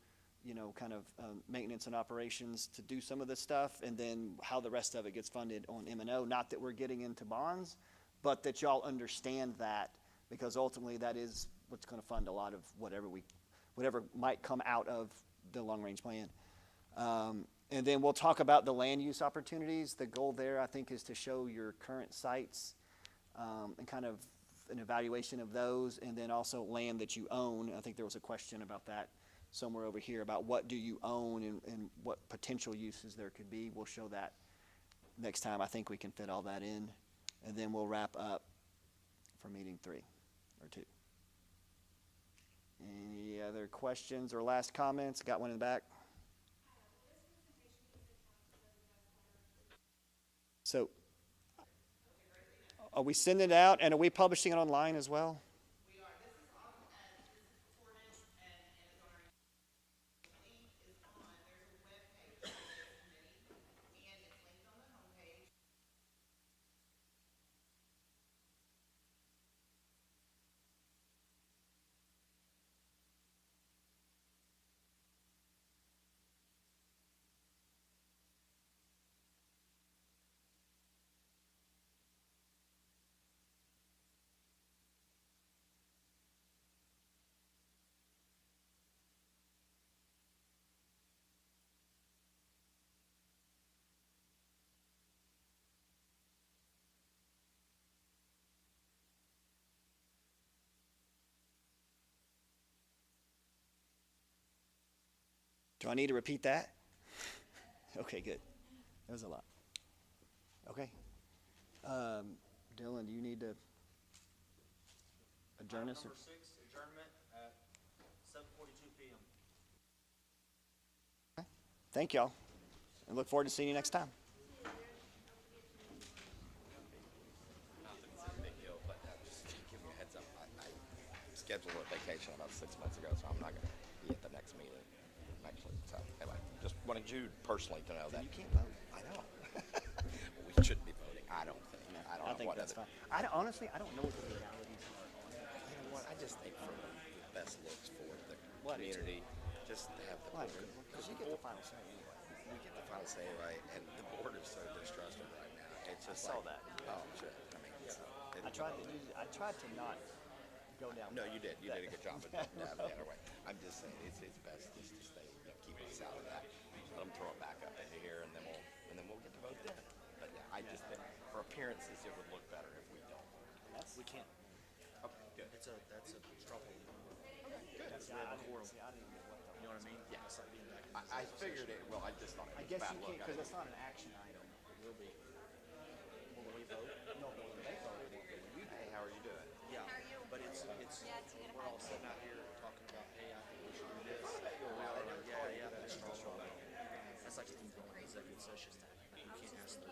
kind of maintenance and operations to do some of this stuff, and then how the rest of it gets funded on M&O. Not that we're getting into bonds, but that y'all understand that, because ultimately that is what's going to fund a lot of whatever might come out of the long-range plan. And then we'll talk about the land use opportunities. The goal there, I think, is to show your current sites and kind of an evaluation of those, and then also land that you own. I think there was a question about that somewhere over here, about what do you own and what potential uses there could be. We'll show that next time. I think we can fit all that in. And then we'll wrap up for meeting 3 or 2. Any other questions or last comments? Got one in the back. So, are we sending it out, and are we publishing it online as well? We are. This is on, this is recorded and it's on our, link is on, there's a web page for this committee, and it's linked on the homepage. Do I need to repeat that? Okay, good. That was a lot. Okay. Dylan, do you need to adjourn us? Number 6, adjournment at 7:42 p.m. Thank y'all. I look forward to seeing you next time. Not that it's a big deal, but just give me a heads up. I scheduled a vacation about 6 months ago, so I'm not going to be at the next meeting next week. So anyway, just wanted you personally to know that. You can't vote. I know. We shouldn't be voting. I don't think. I don't I know think what that's other. fine. Honestly, I don't know what the realities are on it. You know what? I just think for the best looks for the What is community, just to have the Why? board. Because you get the final say anyway. We get the final say, right? And the board is so distrusted right now. It's just saw like, that. oh shit. I mean, I tried to not go down. No, you did. You that- did a good job of that the other way. I'm just saying it's best just to stay, keep us out of that. Let them throw it back up into here, and then we'll get to vote then. But yeah, I just think for appearances, it would look better if we don't. We can't. Okay, good. That's a struggle. That's we have a I didn't quorum. see- I didn't get what You know what I mean? Yeah. It's like being back in I figured it. Well, I just thought it I was guess bad you look. can't, because it's not an action item. It will be. Will we vote? No, but when they vote, it won't be. Hey, how are you doing? Yeah. But it's we're all sitting out here talking about, hey, I think we should do this. Yeah, that's strong. That's like if you go into executive session. You can't ask the